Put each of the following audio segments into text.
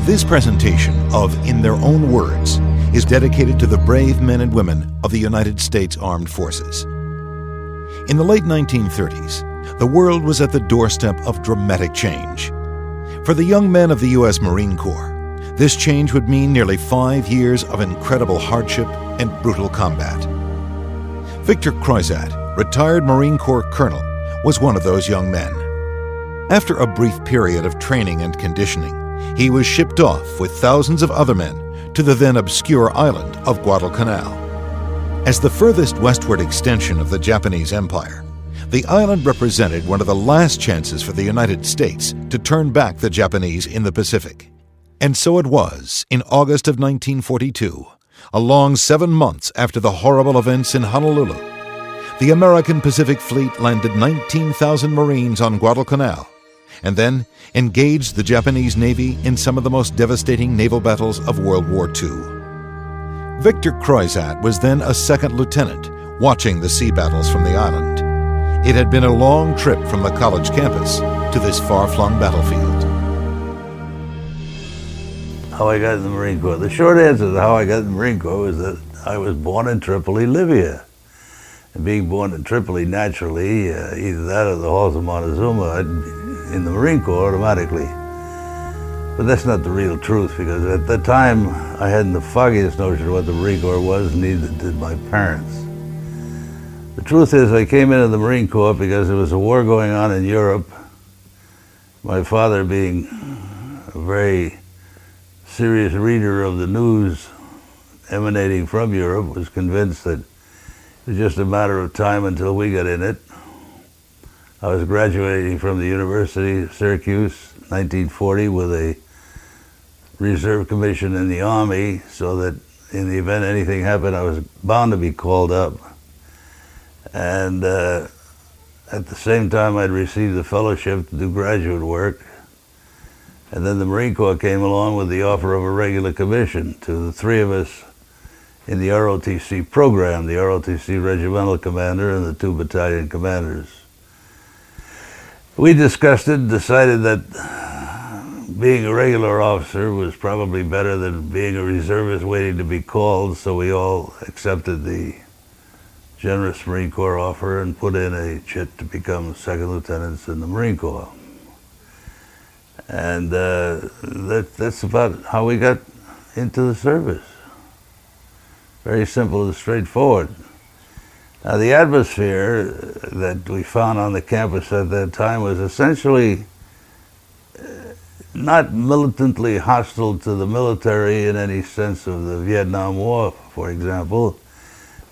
This presentation of In Their Own Words is dedicated to the brave men and women of the United States Armed Forces. In the late 1930s, the world was at the doorstep of dramatic change. For the young men of the U.S. Marine Corps, this change would mean nearly 5 years of incredible hardship and brutal combat. Victor Croizat, retired Marine Corps colonel, was one of those young men. After a brief period of training and conditioning, he was shipped off with thousands of other men to the then obscure island of Guadalcanal. As the furthest westward extension of the Japanese Empire, the island represented one of the last chances for the United States to turn back the Japanese in the Pacific. And so it was in August of 1942, a long 7 months after the horrible events in Honolulu. The American Pacific Fleet landed 19,000 Marines on Guadalcanal and then engaged the Japanese Navy in some of the most devastating naval battles of World War II. Victor Croizat was then a second lieutenant, watching the sea battles from the island. It had been a long trip from the college campus to this far-flung battlefield. How I got in the Marine Corps. The short answer to how I got in the Marine Corps was that I was born in Tripoli, Libya. And being born in Tripoli, naturally, either that or the halls of Montezuma, I'd in the Marine Corps automatically. But that's not the real truth, because at the time I hadn't the foggiest notion of what the Marine Corps was, neither did my parents. The truth is I came into the Marine Corps because there was a war going on in Europe. My father, being a very serious reader of the news emanating from Europe, was convinced that it was just a matter of time until we got in it. I was graduating from the University of Syracuse, 1940, with a reserve commission in the Army, so that in the event anything happened, I was bound to be called up. And at the same time, I'd received a fellowship to do graduate work. And then the Marine Corps came along with the offer of a regular commission to the three of us in the ROTC program, the ROTC regimental commander and the 2 battalion commanders. We discussed it and decided that being a regular officer was probably better than being a reservist waiting to be called, so we all accepted the generous Marine Corps offer and put in a chit to become second lieutenants in the Marine Corps. And that's about how we got into the service. Very simple and straightforward. Now, the atmosphere that we found on the campus at that time was essentially not militantly hostile to the military in any sense of the Vietnam War, for example,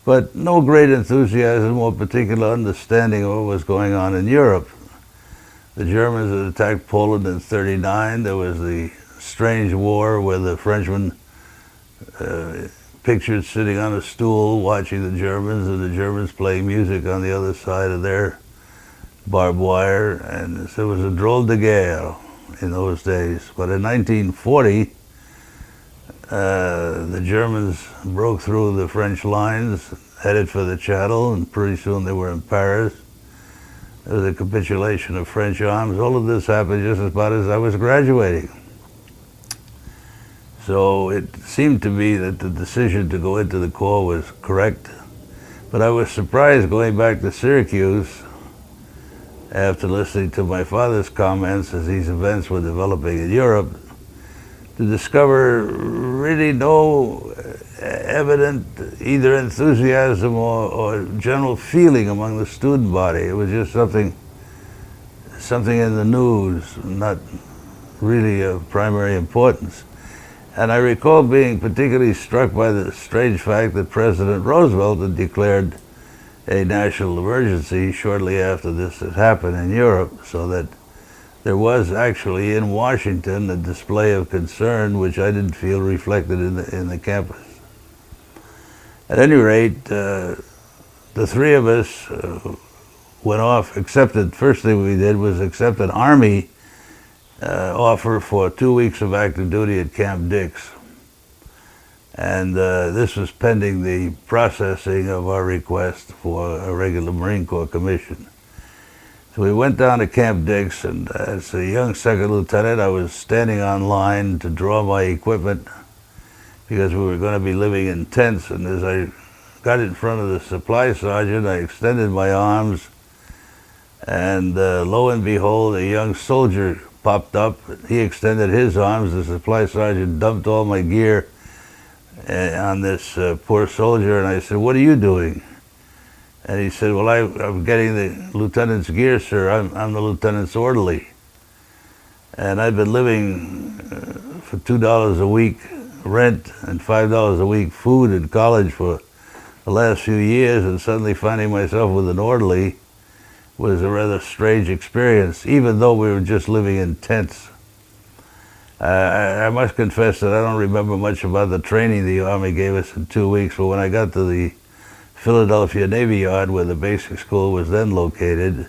but no great enthusiasm or particular understanding of what was going on in Europe. The Germans had attacked Poland in '39. There was the strange war where the Frenchmen pictured sitting on a stool watching the Germans, and the Germans playing music on the other side of their barbed wire, and so it was a drôle de guerre in those days. But in 1940, the Germans broke through the French lines, headed for the Channel, and pretty soon they were in Paris. There was a capitulation of French arms. All of this happened just about as I was graduating. So it seemed to me that the decision to go into the Corps was correct. But I was surprised going back to Syracuse after listening to my father's comments as these events were developing in Europe to discover really no evident either enthusiasm or general feeling among the student body. It was just something in the news, not really of primary importance. And I recall being particularly struck by the strange fact that President Roosevelt had declared a national emergency shortly after this had happened in Europe, so that there was actually in Washington a display of concern which I didn't feel reflected in the campus. At any rate, the three of us went off, first thing we did was accept an Army offer for 2 weeks of active duty at Camp Dix. And this was pending the processing of our request for a regular Marine Corps commission. So we went down to Camp Dix, and as a young second lieutenant, I was standing on line to draw my equipment because we were going to be living in tents. And as I got in front of the supply sergeant, I extended my arms, and lo and behold, a young soldier popped up. He extended his arms. The supply sergeant dumped all my gear on this poor soldier, and I said, "What are you doing?" And he said, "Well, I'm getting the lieutenant's gear, sir. I'm the lieutenant's orderly. And I've been living for $2 a week rent and $5 a week food in college for the last few years, and suddenly finding myself with an orderly was a rather strange experience, even though we were just living in tents." I must confess that I don't remember much about the training the Army gave us in 2 weeks, but when I got to the Philadelphia Navy Yard, where the basic school was then located,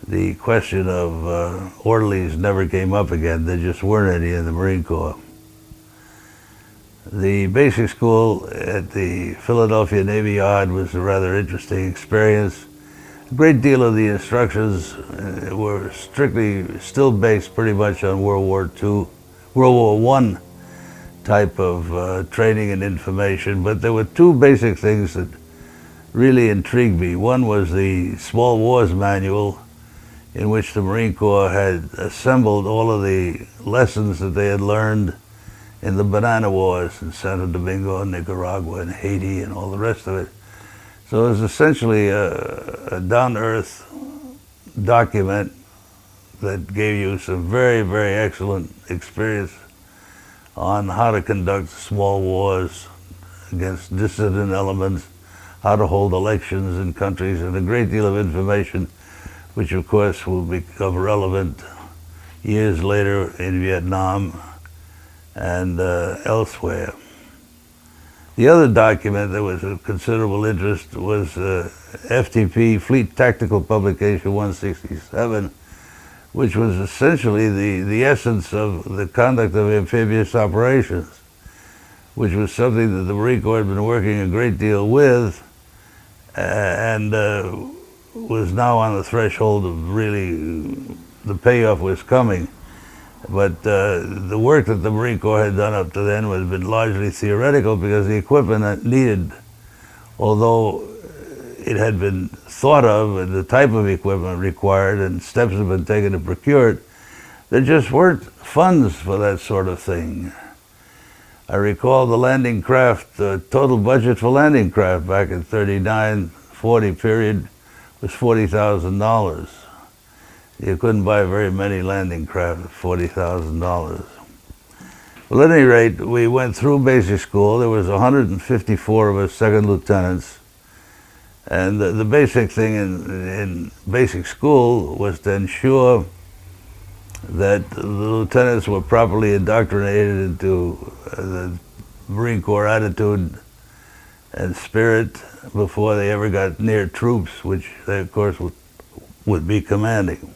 the question of orderlies never came up again. There just weren't any in the Marine Corps. The basic school at the Philadelphia Navy Yard was a rather interesting experience. A great deal of the instructions were strictly still based pretty much on World War I type of training and information, but there were two basic things that really intrigued me. One was the Small Wars Manual, in which the Marine Corps had assembled all of the lessons that they had learned in the Banana Wars in Santo Domingo, Nicaragua, and Haiti, and all the rest of it. So it was essentially a down-to-earth document that gave you some very, very excellent experience on how to conduct small wars against dissident elements, how to hold elections in countries, and a great deal of information, which of course will become relevant years later in Vietnam and elsewhere. The other document that was of considerable interest was FTP, Fleet Tactical Publication 167, which was essentially the essence of the conduct of amphibious operations, which was something that the Marine Corps had been working a great deal with, and was now on the threshold of really, the payoff was coming. But the work that the Marine Corps had done up to then had been largely theoretical, because the equipment needed, although it had been thought of and the type of equipment required and steps had been taken to procure it, there just weren't funds for that sort of thing. I recall the landing craft, the total budget for landing craft back in 39-40 period was $40,000. You couldn't buy very many landing craft at $40,000. Well, at any rate, we went through basic school. There was 154 of us second lieutenants. And the basic thing in basic school was to ensure that the lieutenants were properly indoctrinated into the Marine Corps attitude and spirit before they ever got near troops, which they, of course, would be commanding.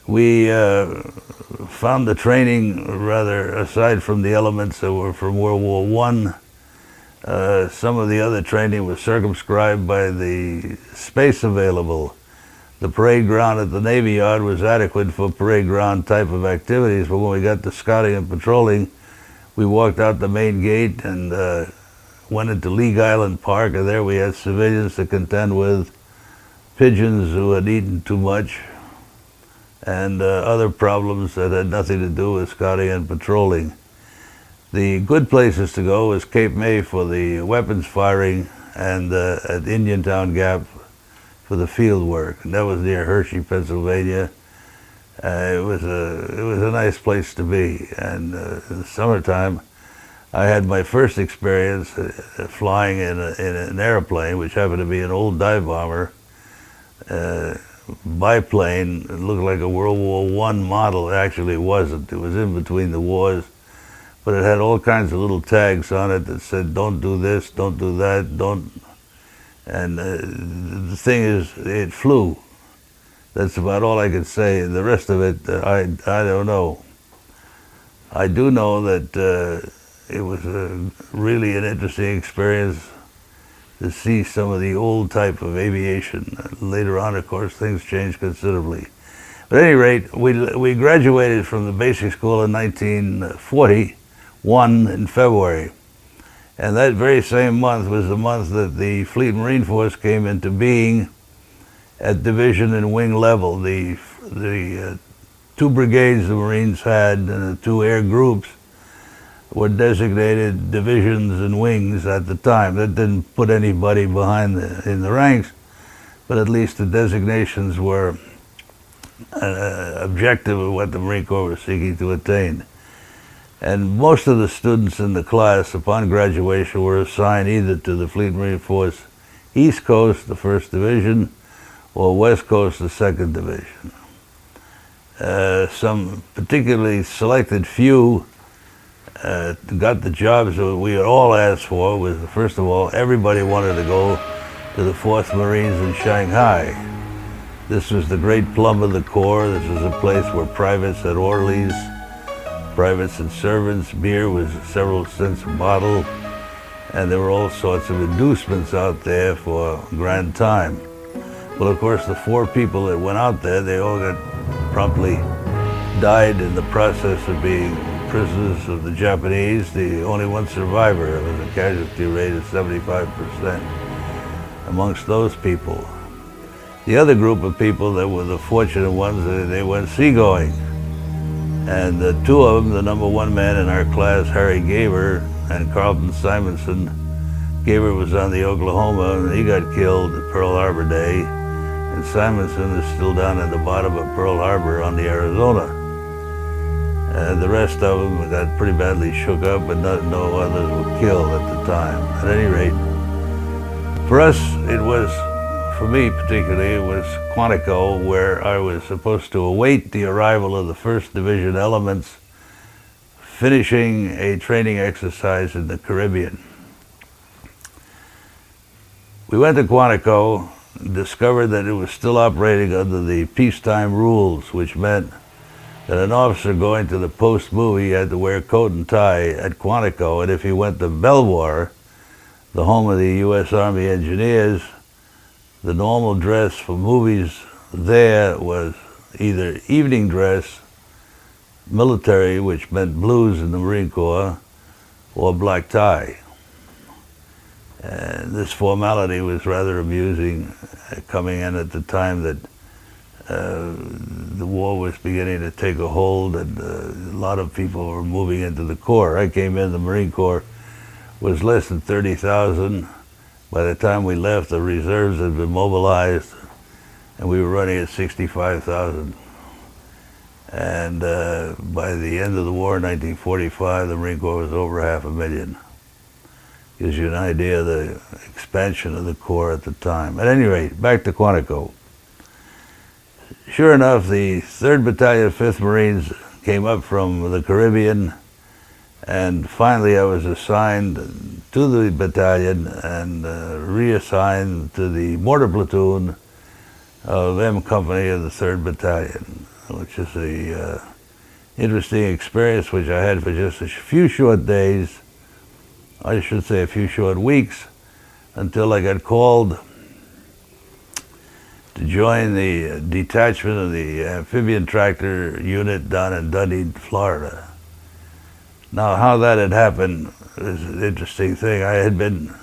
We found the training rather, aside from the elements that were from World War I, some of the other training was circumscribed by the space available. The parade ground at the Navy Yard was adequate for parade ground type of activities, but when we got to scouting and patrolling, we walked out the main gate and went into League Island Park, and there we had civilians to contend with, pigeons who had eaten too much, and other problems that had nothing to do with scouting and patrolling. The good places to go was Cape May for the weapons firing, and at Indiantown Gap for the field work. And that was near Hershey, Pennsylvania. It was a nice place to be. And in the summertime, I had my first experience flying in an airplane, which happened to be an old dive bomber. Biplane. It looked like a World War I model. It actually wasn't. It was in between the wars, but it had all kinds of little tags on it that said, "Don't do this, don't do that, don't." And the thing is, it flew. That's about all I could say. The rest of it, I don't know. I do know that it was really an interesting experience to see some of the old type of aviation. Later on, of course, things changed considerably. But at any rate, we graduated from the basic school in 1941 in February. And that very same month was the month that the Fleet Marine Force came into being at division and wing level. The two brigades the Marines had and the two air groups were designated divisions and wings at the time. That didn't put anybody in the ranks, but at least the designations were objective of what the Marine Corps was seeking to attain. And most of the students in the class upon graduation were assigned either to the Fleet Marine Force East Coast, the 1st Division, or West Coast, the 2nd Division. Some particularly selected few got the jobs that we had all asked for. Was, first of all, everybody wanted to go to the 4th Marines in Shanghai. This was the great plum of the Corps. This was a place where privates had orderlies, privates and servants. Beer was several cents a bottle, and there were all sorts of inducements out there for grand time. Well, of course, the 4 people that went out there, they all promptly died in the process of being prisoners of the Japanese. The only one survivor was a casualty rate of 75% amongst those people. The other group of people that were the fortunate ones, they went seagoing. And the 2 of them, the number 1 man in our class, Harry Gaber, and Carlton Simonson. Gaber was on the Oklahoma, and he got killed at Pearl Harbor Day. And Simonson is still down at the bottom of Pearl Harbor on the Arizona. The rest of them got pretty badly shook up, but no others were killed at the time. At any rate, for us, for me particularly, it was Quantico, where I was supposed to await the arrival of the 1st Division elements, finishing a training exercise in the Caribbean. We went to Quantico, discovered that it was still operating under the peacetime rules, which meant that an officer going to the post movie had to wear coat and tie at Quantico, and if he went to Belvoir, the home of the U.S. Army Engineers, the normal dress for movies there was either evening dress, military, which meant blues in the Marine Corps, or black tie. And this formality was rather amusing, coming in at the time that the war was beginning to take a hold, and a lot of people were moving into the Corps. I came in, the Marine Corps was less than 30,000. By the time we left, the reserves had been mobilized, and we were running at 65,000. And by the end of the war in 1945, the Marine Corps was over 500,000. Gives you an idea of the expansion of the Corps at the time. At any rate, back to Quantico. Sure enough, the 3rd Battalion, 5th Marines came up from the Caribbean, and finally I was assigned to the battalion and reassigned to the mortar platoon of M Company of the 3rd Battalion, which is a interesting experience which I had for just a few short days, I should say a few short weeks, until I got called to join the detachment of the amphibian tractor unit down in Dunedin, Florida. Now, how that had happened is an interesting thing. I had been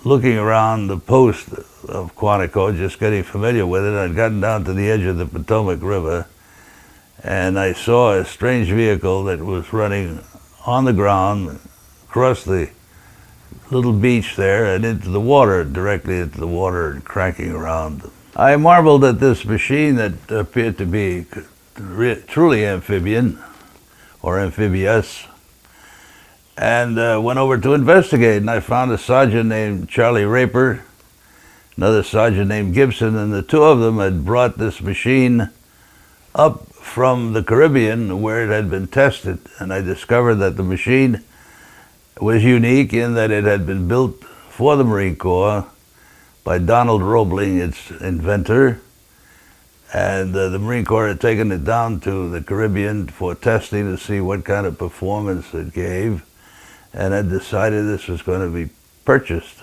looking around the post of Quantico, just getting familiar with it. I'd gotten down to the edge of the Potomac River, and I saw a strange vehicle that was running on the ground across the little beach there and into the water, directly into the water, and cracking around. I marveled at this machine that appeared to be truly amphibian, or amphibious, and went over to investigate, and I found a sergeant named Charlie Raper, another sergeant named Gibson, and the 2 of them had brought this machine up from the Caribbean where it had been tested, and I discovered that the machine was unique in that it had been built for the Marine Corps by Donald Roebling, its inventor, and the Marine Corps had taken it down to the Caribbean for testing to see what kind of performance it gave, and had decided this was going to be purchased.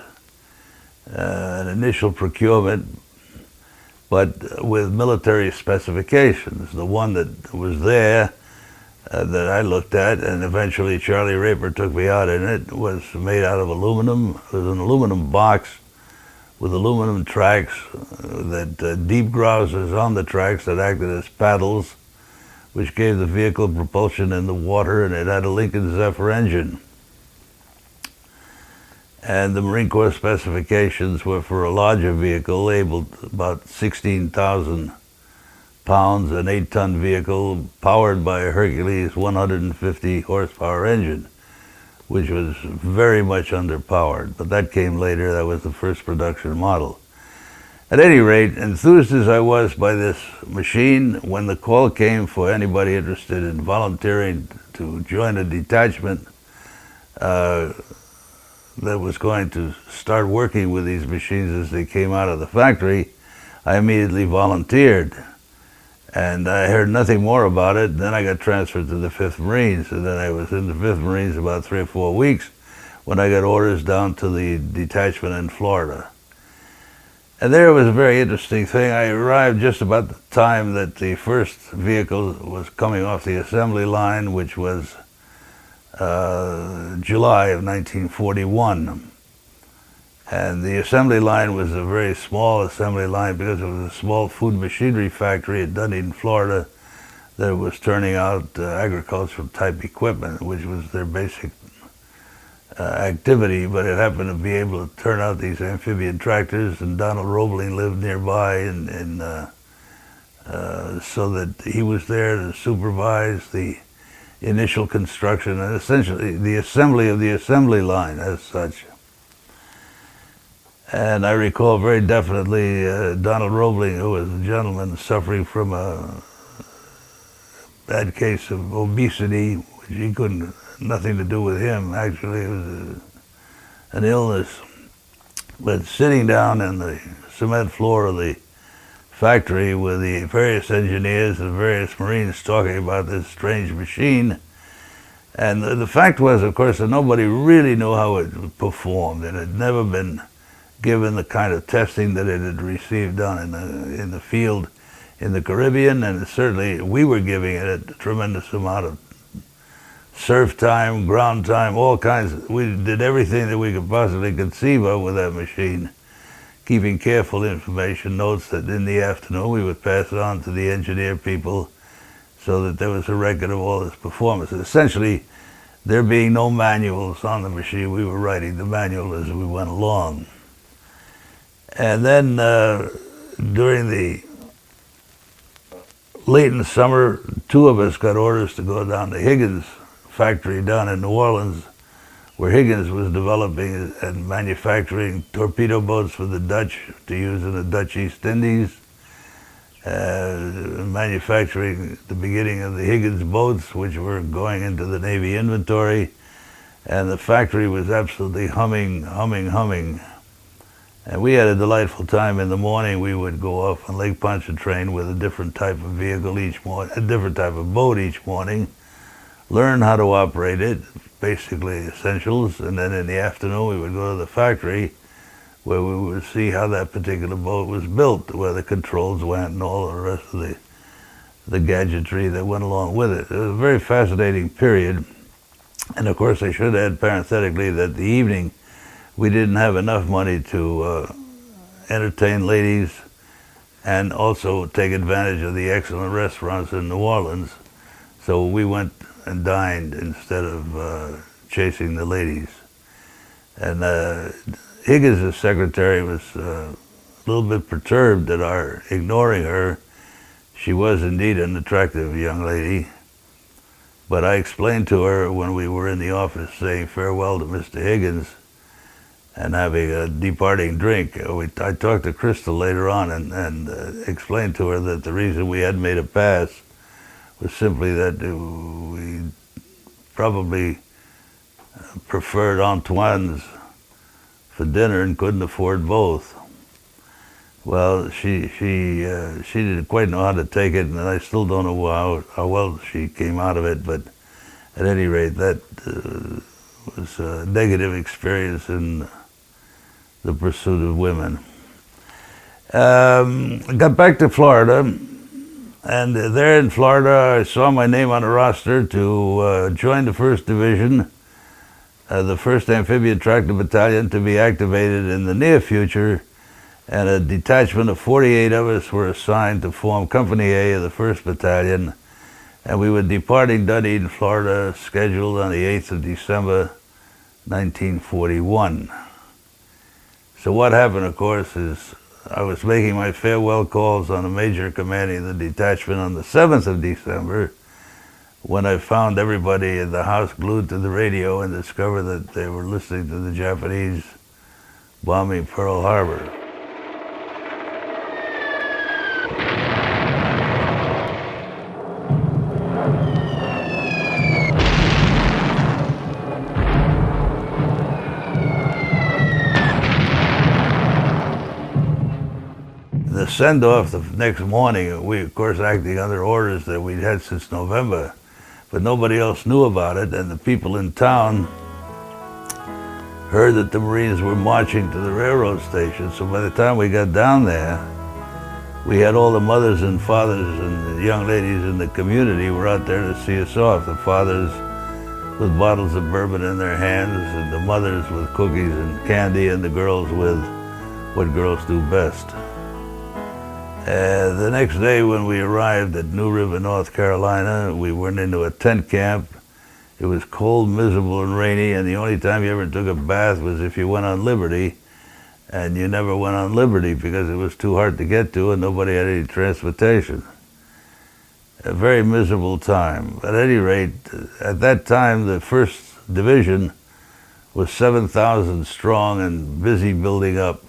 an initial procurement, but with military specifications. The one that was there that I looked at, and eventually Charlie Raper took me out in it, was made out of aluminum. It was an aluminum box with aluminum tracks, that deep grouses on the tracks that acted as paddles, which gave the vehicle propulsion in the water, and it had a Lincoln Zephyr engine. And the Marine Corps specifications were for a larger vehicle, labeled about 16,000 pounds, an 8-ton vehicle powered by a Hercules 150 horsepower engine, which was very much underpowered. But that came later. That was the first production model. At any rate, enthused as I was by this machine, when the call came for anybody interested in volunteering to join a detachment that was going to start working with these machines as they came out of the factory, I immediately volunteered. And I heard nothing more about it. Then I got transferred to the 5th Marines, and then I was in the 5th Marines about 3 or 4 weeks when I got orders down to the detachment in Florida. And there was a very interesting thing. I arrived just about the time that the first vehicle was coming off the assembly line, which was July of 1941. And the assembly line was a very small assembly line because it was a small food machinery factory at Dunedin, Florida, that was turning out agricultural type equipment, which was their basic activity. But it happened to be able to turn out these amphibian tractors, and Donald Roebling lived nearby, and so that he was there to supervise the initial construction and essentially the assembly of the assembly line as such. And I recall very definitely Donald Roebling, who was a gentleman suffering from a bad case of obesity, which he couldn't, nothing to do with him. Actually, it was an illness. But sitting down in the cement floor of the factory with the various engineers and various Marines talking about this strange machine. And the fact was, of course, that nobody really knew how it performed. It had never been given the kind of testing that it had received down in the field in the Caribbean, and certainly we were giving it a tremendous amount of surf time, ground time, all kinds. We did everything that we could possibly conceive of with that machine, keeping careful information notes that in the afternoon we would pass it on to the engineer people so that there was a record of all its performance. Essentially, there being no manuals on the machine, we were writing the manual as we went along. And then during the late in the summer, 2 of us got orders to go down to Higgins' factory down in New Orleans, where Higgins was developing and manufacturing torpedo boats for the Dutch to use in the Dutch East Indies, manufacturing the beginning of the Higgins boats, which were going into the Navy inventory, and the factory was absolutely humming. And we had a delightful time. In the morning, we would go off on Lake Pontchartrain with a different type of vehicle each morning, a different type of boat each morning, learn how to operate it, basically essentials, and then in the afternoon we would go to the factory where we would see how that particular boat was built, where the controls went and all the rest of the gadgetry that went along with it. It was a very fascinating period. And of course, I should add parenthetically that the evening we didn't have enough money to entertain ladies and also take advantage of the excellent restaurants in New Orleans. So we went and dined instead of chasing the ladies. And Higgins' secretary was a little bit perturbed at our ignoring her. She was indeed an attractive young lady. But I explained to her when we were in the office saying farewell to Mr. Higgins and having a departing drink. I talked to Crystal later on and explained to her that the reason we hadn't made a pass was simply that we probably preferred Antoine's for dinner and couldn't afford both. Well, she didn't quite know how to take it, and I still don't know how well she came out of it, but at any rate, that was a negative experience in the pursuit of women. I got back to Florida, and there in Florida I saw my name on a roster to join the 1st Division, the 1st Amphibian Tractor Battalion, to be activated in the near future, and a detachment of 48 of us were assigned to form Company A of the 1st Battalion, and we were departing Dunedin, Florida, scheduled on the 8th of December, 1941. So what happened, of course, is I was making my farewell calls on a major commanding the detachment on the 7th of December when I found everybody in the house glued to the radio and discovered that they were listening to the Japanese bombing Pearl Harbor. The send-off the next morning, we of course acting under orders that we'd had since November, but nobody else knew about it, and the people in town heard that the Marines were marching to the railroad station. So by the time we got down there, we had all the mothers and fathers and the young ladies in the community were out there to see us off. The fathers with bottles of bourbon in their hands, and the mothers with cookies and candy, and the girls with what girls do best. The next day when we arrived at New River, North Carolina, we went into a tent camp. It was cold, miserable, and rainy, and the only time you ever took a bath was if you went on Liberty, and you never went on Liberty because it was too hard to get to and nobody had any transportation. A very miserable time. At any rate, at that time, the 1st Division was 7,000 strong and busy building up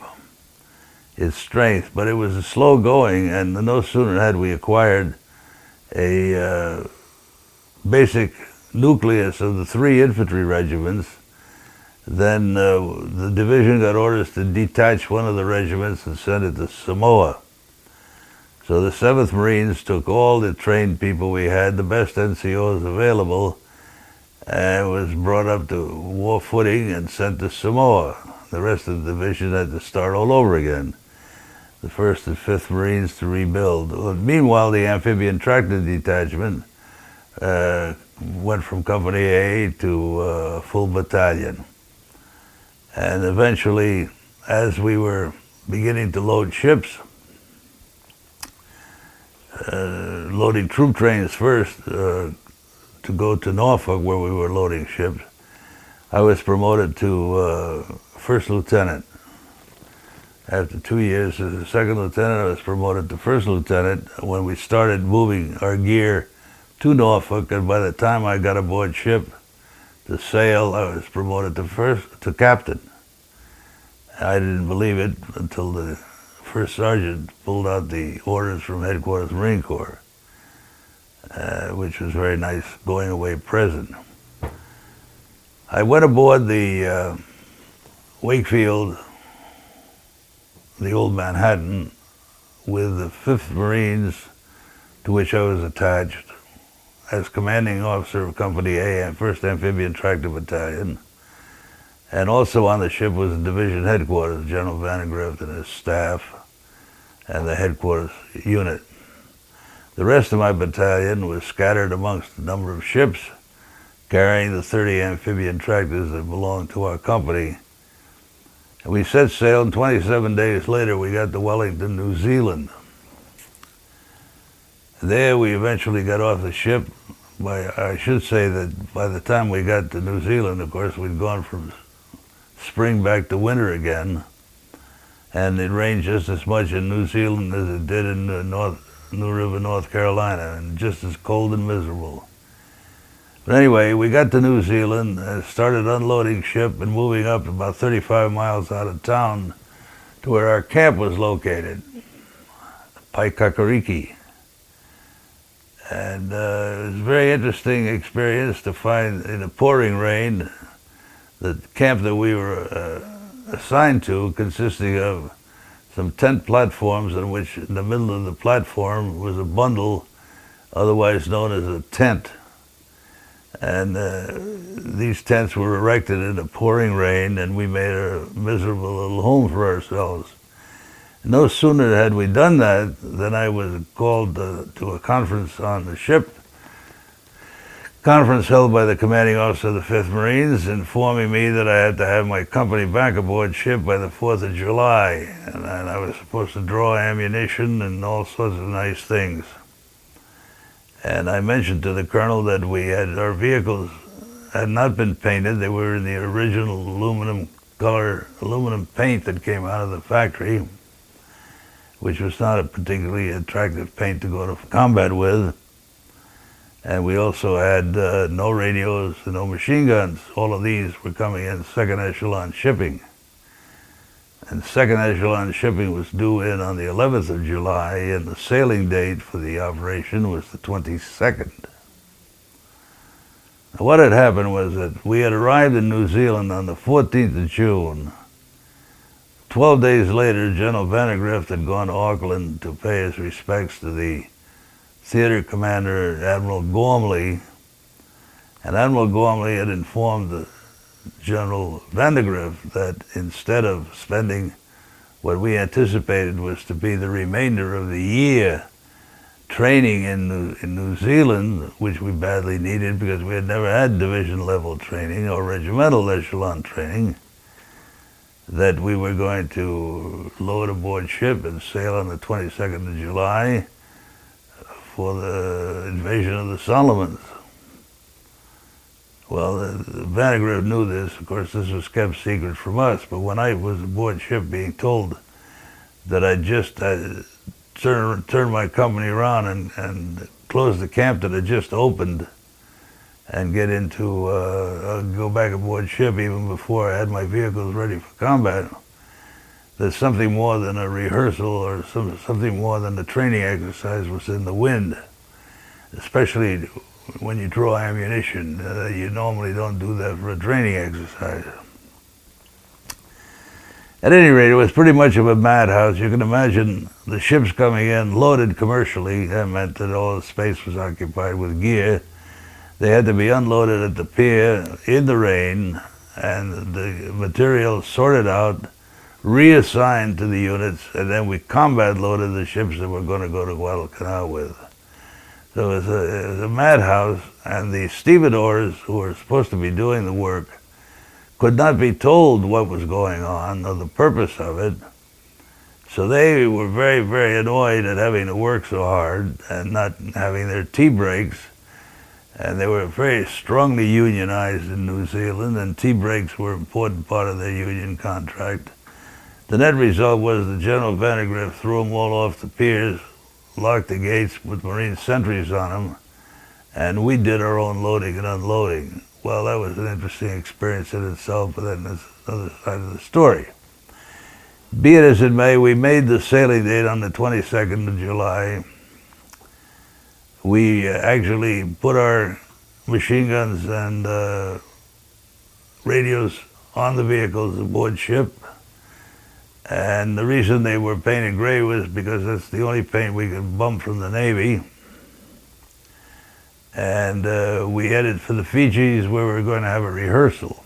its strength, but it was slow going, and no sooner had we acquired a basic nucleus of the 3 infantry regiments than the division got orders to detach one of the regiments and send it to Samoa. So the 7th Marines took all the trained people we had, the best NCOs available, and was brought up to war footing and sent to Samoa. The rest of the division had to start all over again. The 1st and 5th Marines to rebuild. Meanwhile, the Amphibian Tractor Detachment went from Company A to full battalion. And eventually, as we were beginning to load ships, loading troop trains first to go to Norfolk where we were loading ships, I was promoted to first lieutenant. After 2 years as a second lieutenant, I was promoted to first lieutenant when we started moving our gear to Norfolk, and by the time I got aboard ship to sail, I was promoted to captain. I didn't believe it until the first sergeant pulled out the orders from Headquarters Marine Corps, which was very nice going away present. I went aboard the Wakefield, the old Manhattan, with the 5th Marines, to which I was attached as commanding officer of Company A and 1st Amphibian Tractor Battalion. And also on the ship was the division headquarters, General Vandegrift and his staff, and the headquarters unit. The rest of my battalion was scattered amongst a number of ships carrying the 30 amphibian tractors that belonged to our company. And we set sail, and 27 days later we got to Wellington, New Zealand. There we eventually got off the ship. I should say that by the time we got to New Zealand, of course, we'd gone from spring back to winter again, and it rained just as much in New Zealand as it did in New River, North Carolina, and just as cold and miserable. But anyway, we got to New Zealand and started unloading ship and moving up about 35 miles out of town to where our camp was located, Paikakariki. And it was a very interesting experience to find in a pouring rain the camp that we were assigned to, consisting of some tent platforms in which in the middle of the platform was a bundle otherwise known as a tent. And these tents were erected in a pouring rain, and we made a miserable little home for ourselves. No sooner had we done that than I was called to a conference on the ship, conference held by the commanding officer of the 5th Marines, informing me that I had to have my company back aboard ship by the 4th of July, and I was supposed to draw ammunition and all sorts of nice things. And I mentioned to the colonel that our vehicles had not been painted. They were in the original aluminum paint that came out of the factory, which was not a particularly attractive paint to go to combat with. And we also had no radios and no machine guns. All of these were coming in second echelon shipping. And second echelon shipping was due in on the 11th of July, and the sailing date for the operation was the 22nd. Now, what had happened was that we had arrived in New Zealand on the 14th of June. 12 days later, General Vandegrift had gone to Auckland to pay his respects to the theater commander, Admiral Gormley, and Admiral Gormley had informed General Vandegrift that instead of spending what we anticipated was to be the remainder of the year training in New Zealand, which we badly needed because we had never had division level training or regimental echelon training, that we were going to load aboard ship and sail on the 22nd of July for the invasion of the Solomons. Well, Vandegrift knew this. Of course, this was kept secret from us, but when I was aboard ship being told that I just turn my company around and close the camp that had just opened and get into, go back aboard ship even before I had my vehicles ready for combat, that something more than a rehearsal or something more than a training exercise was in the wind, especially when you draw ammunition. You normally don't do that for a training exercise. At any rate, it was pretty much of a madhouse. You can imagine the ships coming in loaded commercially. That meant that all the space was occupied with gear. They had to be unloaded at the pier in the rain, and the material sorted out, reassigned to the units, and then we combat loaded the ships that we're going to go to Guadalcanal with. So it was a madhouse, and the stevedores who were supposed to be doing the work could not be told what was going on or the purpose of it. So they were very, very annoyed at having to work so hard and not having their tea breaks. And they were very strongly unionized in New Zealand, and tea breaks were an important part of their union contract. The net result was that General Vandegrift threw them all off the piers, locked the gates with Marine sentries on them, and we did our own loading and unloading. Well, that was an interesting experience in itself, but then there's another side of the story. Be it as it may, we made the sailing date on the 22nd of July. We actually put our machine guns and radios on the vehicles aboard ship. And the reason they were painted gray was because that's the only paint we could bum from the Navy. And we headed for the Fijis, where we were going to have a rehearsal.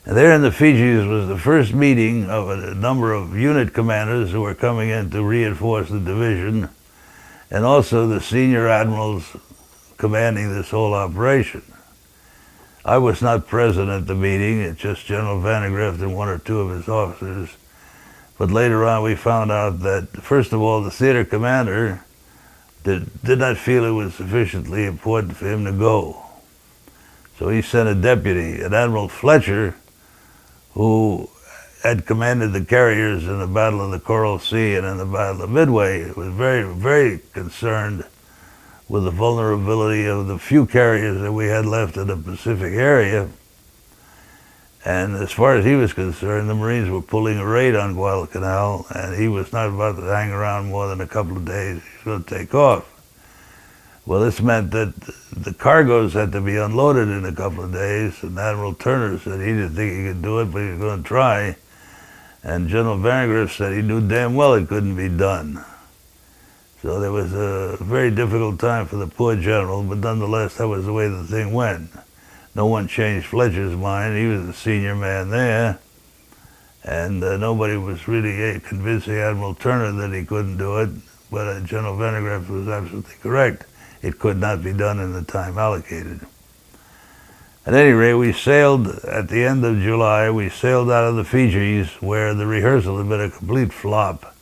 And there in the Fijis was the first meeting of a number of unit commanders who were coming in to reinforce the division, and also the senior admirals commanding this whole operation. I was not present at the meeting. It's just General Vandegrift and one or two of his officers. But later on we found out that, first of all, the theater commander did not feel it was sufficiently important for him to go. So he sent a deputy, an Admiral Fletcher, who had commanded the carriers in the Battle of the Coral Sea and in the Battle of Midway. Was very, very concerned with the vulnerability of the few carriers that we had left in the Pacific area. And as far as he was concerned, the Marines were pulling a raid on Guadalcanal, and he was not about to hang around more than a couple of days. He was going to take off. Well, this meant that the cargoes had to be unloaded in a couple of days, and Admiral Turner said he didn't think he could do it, but he was going to try. And General Vandegrift said he knew damn well it couldn't be done. So there was a very difficult time for the poor general, but nonetheless, that was the way the thing went. No one changed Fletcher's mind. He was the senior man there, and nobody was really convincing Admiral Turner that he couldn't do it, but General Vandegrift was absolutely correct. It could not be done in the time allocated. At any rate, we sailed at the end of July. We sailed out of the Fijis, where the rehearsal had been a complete flop,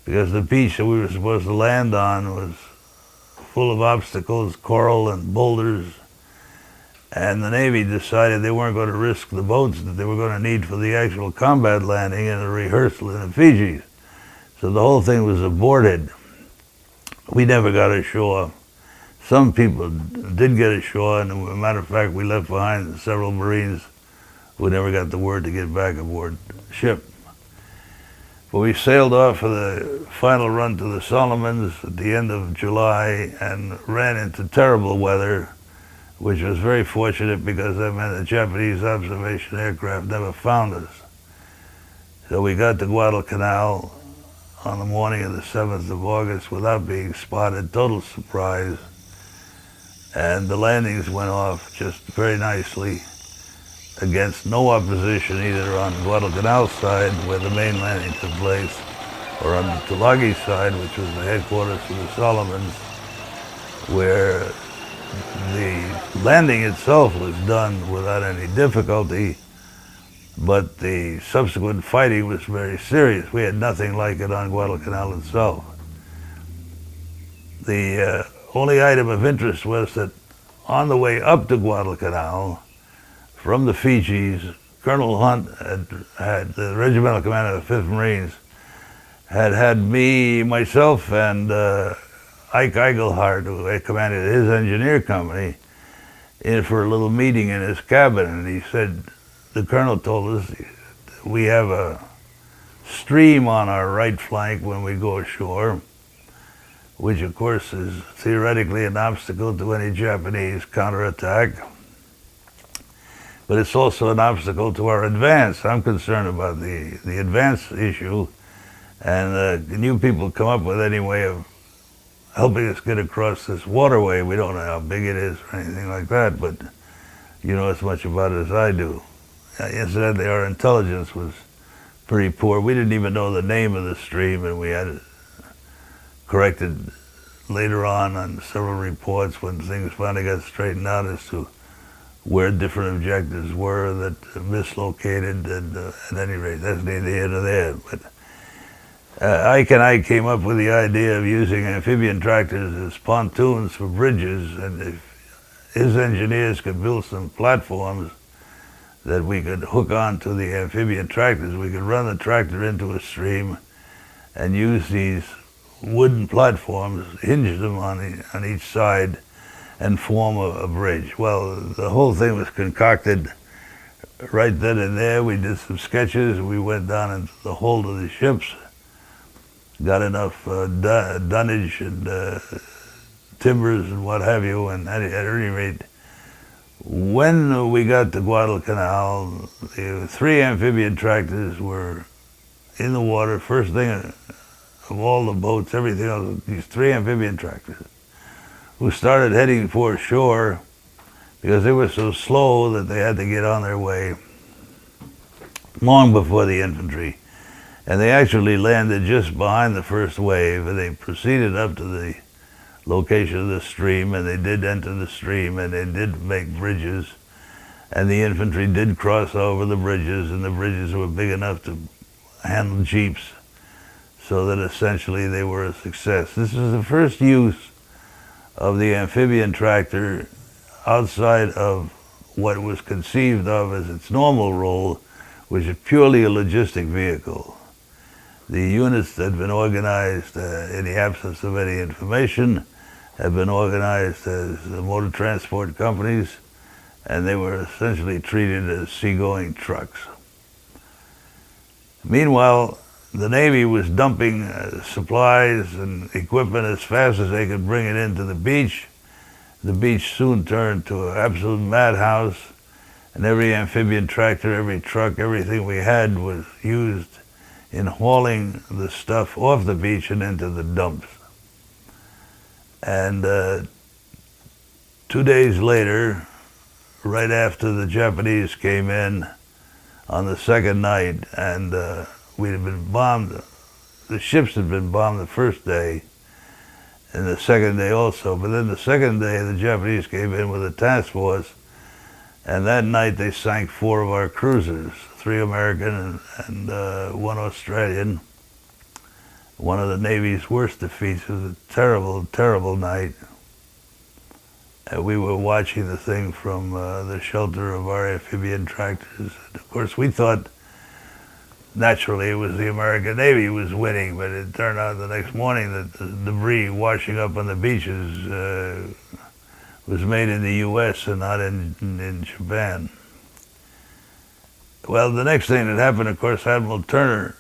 because the beach that we were supposed to land on was full of obstacles, coral and boulders, and the Navy decided they weren't going to risk the boats that they were going to need for the actual combat landing and the rehearsal in the Fijis. So the whole thing was aborted. We never got ashore. Some people did get ashore, and as a matter of fact, we left behind several Marines who never got the word to get back aboard ship. But we sailed off for the final run to the Solomons at the end of July and ran into terrible weather, which was very fortunate because that meant the Japanese observation aircraft never found us. So we got to Guadalcanal on the morning of the 7th of August without being spotted, total surprise. And the landings went off just very nicely against no opposition either on Guadalcanal side, where the main landing took place, or on the Tulagi side, which was the headquarters for the Solomons, where the landing itself was done without any difficulty, but the subsequent fighting was very serious. We had nothing like it on Guadalcanal itself. The only item of interest was that on the way up to Guadalcanal, from the Fijis, Colonel Hunt had the regimental commander of the 5th Marines, had me, myself, and Ike Eigelhart, who had commanded his engineer company, in for a little meeting in his cabin. And he said, the colonel told us, we have a stream on our right flank when we go ashore, which of course is theoretically an obstacle to any Japanese counterattack. But it's also an obstacle to our advance. I'm concerned about the advance issue, and can you people come up with any way of helping us get across this waterway? We don't know how big it is or anything like that, but you know as much about it as I do. Incidentally, our intelligence was pretty poor. We didn't even know the name of the stream, and we had it corrected later on several reports when things finally got straightened out as to where different objectives were that mislocated, and at any rate, that's neither here nor there. But Ike and I came up with the idea of using amphibian tractors as pontoons for bridges, and if his engineers could build some platforms that we could hook onto the amphibian tractors, we could run the tractor into a stream and use these wooden platforms, hinge them on each side, and form a bridge. Well, the whole thing was concocted right then and there. We did some sketches. We went down into the hold of the ships, got enough dunnage and timbers and what have you, and at any rate, when we got to Guadalcanal, the 3 amphibian tractors were in the water. First thing of all the boats, everything else, these 3 amphibian tractors, who started heading for shore because they were so slow that they had to get on their way long before the infantry. And they actually landed just behind the first wave, and they proceeded up to the location of the stream, and they did enter the stream, and they did make bridges, and the infantry did cross over the bridges, and the bridges were big enough to handle jeeps, so that essentially they were a success. This is the first use of the amphibian tractor outside of what was conceived of as its normal role, which is purely a logistic vehicle. The units that had been organized in the absence of any information had been organized as motor transport companies, and they were essentially treated as seagoing trucks. Meanwhile, the Navy was dumping supplies and equipment as fast as they could bring it into the beach. The beach soon turned to an absolute madhouse, and every amphibian tractor, every truck, everything we had was used in hauling the stuff off the beach and into the dumps. And 2 days later, right after the Japanese came in on the second night, and we had been bombed, the ships had been bombed the first day, and the second day also. But then the second day, the Japanese came in with a task force, and that night they sank 4 of our cruisers, 3 American and 1 Australian. One of the Navy's worst defeats. It was a terrible, terrible night. And we were watching the thing from the shelter of our amphibian tractors. And of course, we thought naturally it was the American Navy who was winning, but it turned out the next morning that the debris washing up on the beaches was made in the U.S. and not in Japan. Well, the next thing that happened, of course, Admiral Turner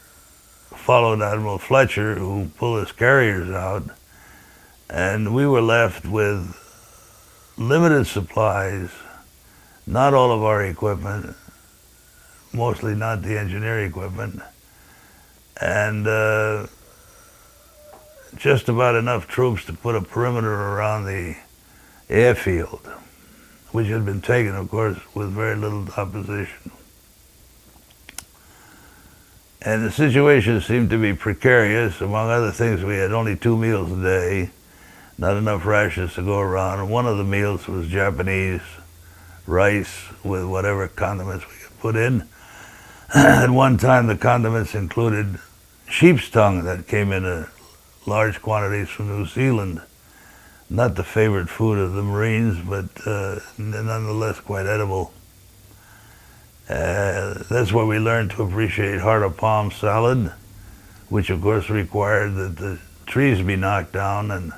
followed Admiral Fletcher, who pulled his carriers out, and we were left with limited supplies, not all of our equipment, mostly not the engineering equipment, and just about enough troops to put a perimeter around the airfield, which had been taken, of course, with very little opposition. And the situation seemed to be precarious. Among other things, we had only 2 meals a day, not enough rations to go around. And one of the meals was Japanese rice with whatever condiments we could put in. At one time, the condiments included sheep's tongue that came in large quantities from New Zealand. Not the favorite food of the Marines, but nonetheless quite edible. That's where we learned to appreciate heart of palm salad, which of course required that the trees be knocked down, and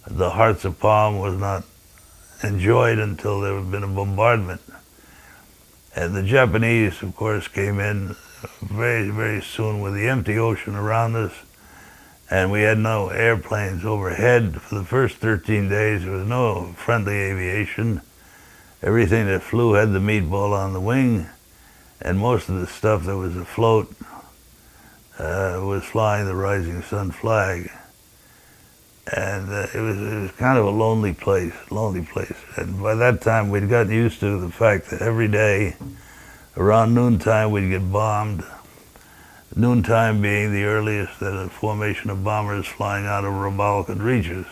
the hearts of palm was not enjoyed until there had been a bombardment. And the Japanese, of course, came in very, very soon with the empty ocean around us, and we had no airplanes overhead. For the first 13 days, there was no friendly aviation. Everything that flew had the meatball on the wing, and most of the stuff that was afloat was flying the rising sun flag. And it was kind of a lonely place. And by that time, we'd gotten used to the fact that every day, around noontime, we'd get bombed. Noontime being the earliest that a formation of bombers flying out of Rabaul could reach us.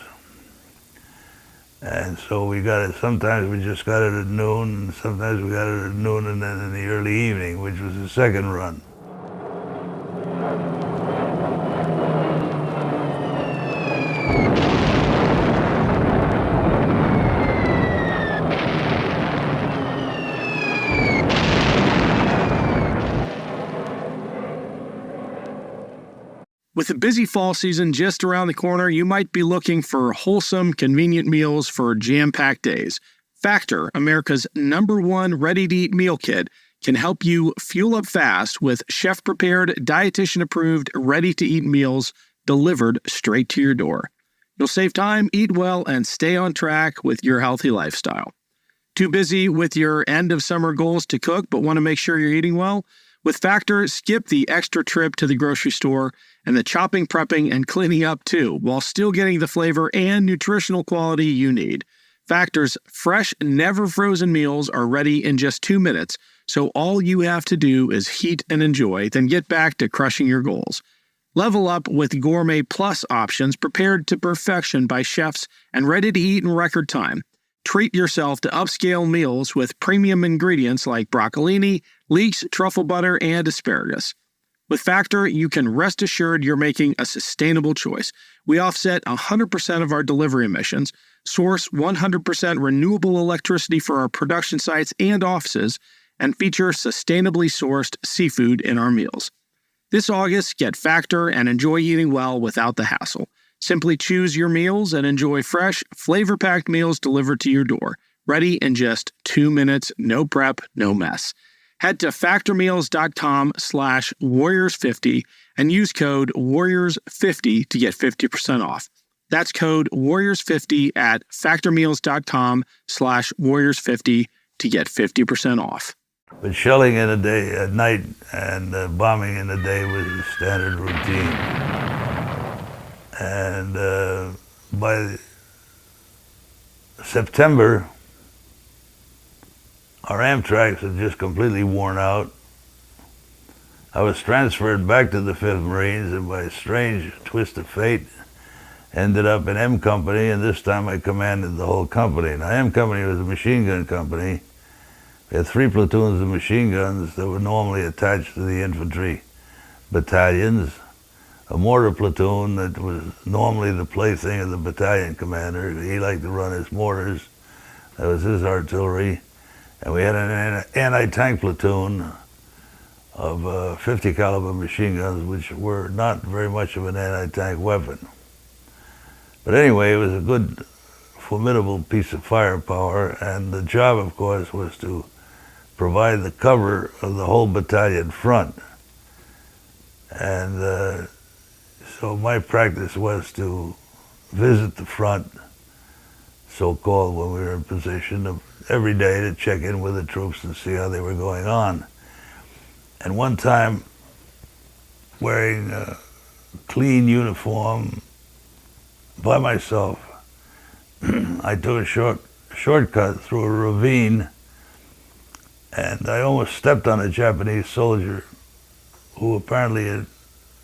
And so we got it, sometimes we just got it at noon, and sometimes we got it at noon and then in the early evening, which was the second run. With the busy fall season just around the corner, you might be looking for wholesome, convenient meals for jam-packed days. Factor, America's #1 ready-to-eat meal kit, can help you fuel up fast with chef-prepared, dietitian-approved, ready-to-eat meals delivered straight to your door. You'll save time, eat well, and stay on track with your healthy lifestyle. Too busy with your end-of-summer goals to cook but want to make sure you're eating well? With Factor, skip the extra trip to the grocery store and the chopping, prepping, and cleaning up too, while still getting the flavor and nutritional quality you need. Factor's fresh, never-frozen meals are ready in just 2 minutes, so all you have to do is heat and enjoy, then get back to crushing your goals. Level up with Gourmet Plus options prepared to perfection by chefs and ready to eat in record time. Treat yourself to upscale meals with premium ingredients like broccolini, leeks, truffle butter, and asparagus. With Factor, you can rest assured you're making a sustainable choice. We offset 100% of our delivery emissions, source 100% renewable electricity for our production sites and offices, and feature sustainably sourced seafood in our meals. This August, get Factor and enjoy eating well without the hassle. Simply choose your meals and enjoy fresh, flavor-packed meals delivered to your door, ready in just 2 minutes, no prep, no mess. Head to factormeals.com/warriors50 and use code warriors50 to get 50% off. That's code warriors50 at factormeals.com/warriors50 to get 50% off. But shelling in a day at night and bombing in the day was a standard routine. And by September, our Amtraks had just completely worn out. I was transferred back to the 5th Marines, and by a strange twist of fate, ended up in M Company, and this time I commanded the whole company. Now, M Company was a machine gun company. We had 3 platoons of machine guns that were normally attached to the infantry battalions, a mortar platoon that was normally the plaything of the battalion commander. He liked to run his mortars. That was his artillery. And we had an anti-tank platoon of 50 caliber machine guns, which were not very much of an anti-tank weapon. But anyway, it was a good, formidable piece of firepower, and the job, of course, was to provide the cover of the whole battalion front. And so my practice was to visit the front, so-called, when we were in position, every day to check in with the troops and see how they were going on. And one time, wearing a clean uniform by myself, I took a shortcut through a ravine, and I almost stepped on a Japanese soldier who apparently had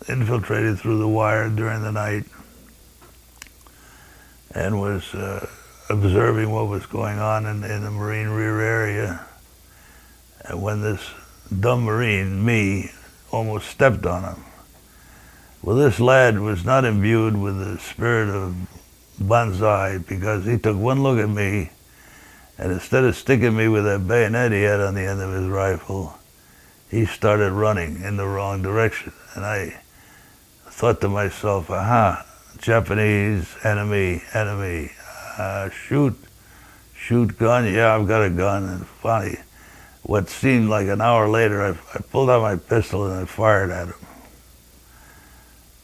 infiltrated through the wire during the night and was observing what was going on in the Marine rear area. And when this dumb Marine, me, almost stepped on him. Well, this lad was not imbued with the spirit of banzai, because he took one look at me, and instead of sticking me with that bayonet he had on the end of his rifle, he started running in the wrong direction. And I thought to myself, aha, Japanese, enemy, shoot gun, yeah, I've got a gun. And finally, what seemed like an hour later, I pulled out my pistol and I fired at him.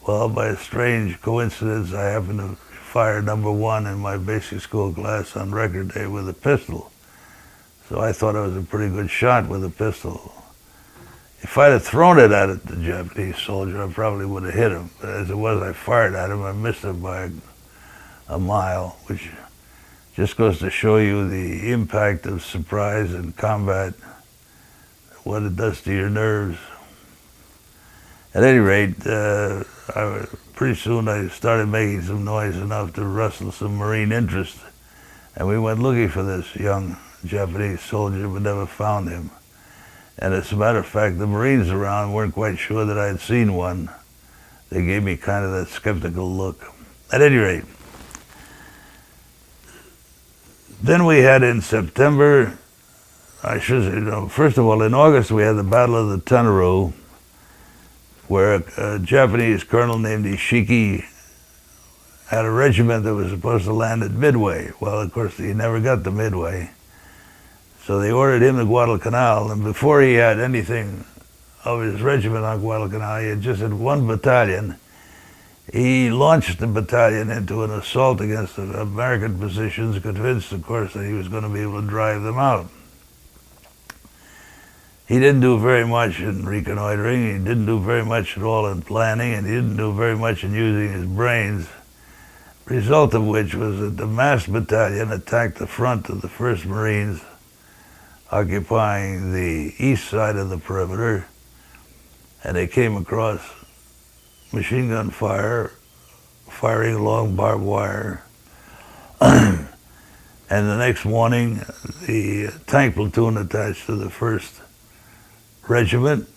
Well, by a strange coincidence, I happened to fire number 1 in my basic school class on record day with a pistol. So I thought I was a pretty good shot with a pistol. If I'd have thrown it at the Japanese soldier, I probably would have hit him. But as it was, I fired at him. I missed him by a mile, which just goes to show you the impact of surprise in combat, what it does to your nerves. At any rate, pretty soon I started making some noise enough to rustle some Marine interest, and we went looking for this young Japanese soldier, but never found him. And as a matter of fact, the Marines around weren't quite sure that I had seen one. They gave me kind of that skeptical look. At any rate, then we had in September, first of all, in August we had the Battle of the Tarawa, where a Japanese colonel named Ishiki had a regiment that was supposed to land at Midway. Well, of course, he never got to Midway. So they ordered him to Guadalcanal, and before he had anything of his regiment on Guadalcanal, he had just had 1 battalion. He launched the battalion into an assault against the American positions, convinced, of course, that he was going to be able to drive them out. He didn't do very much in reconnoitering, he didn't do very much at all in planning, and he didn't do very much in using his brains, result of which was that the massed battalion attacked the front of the 1st Marines, occupying the east side of the perimeter, and they came across machine gun fire, firing along barbed wire. And the next morning, the tank platoon attached to the 1st Regiment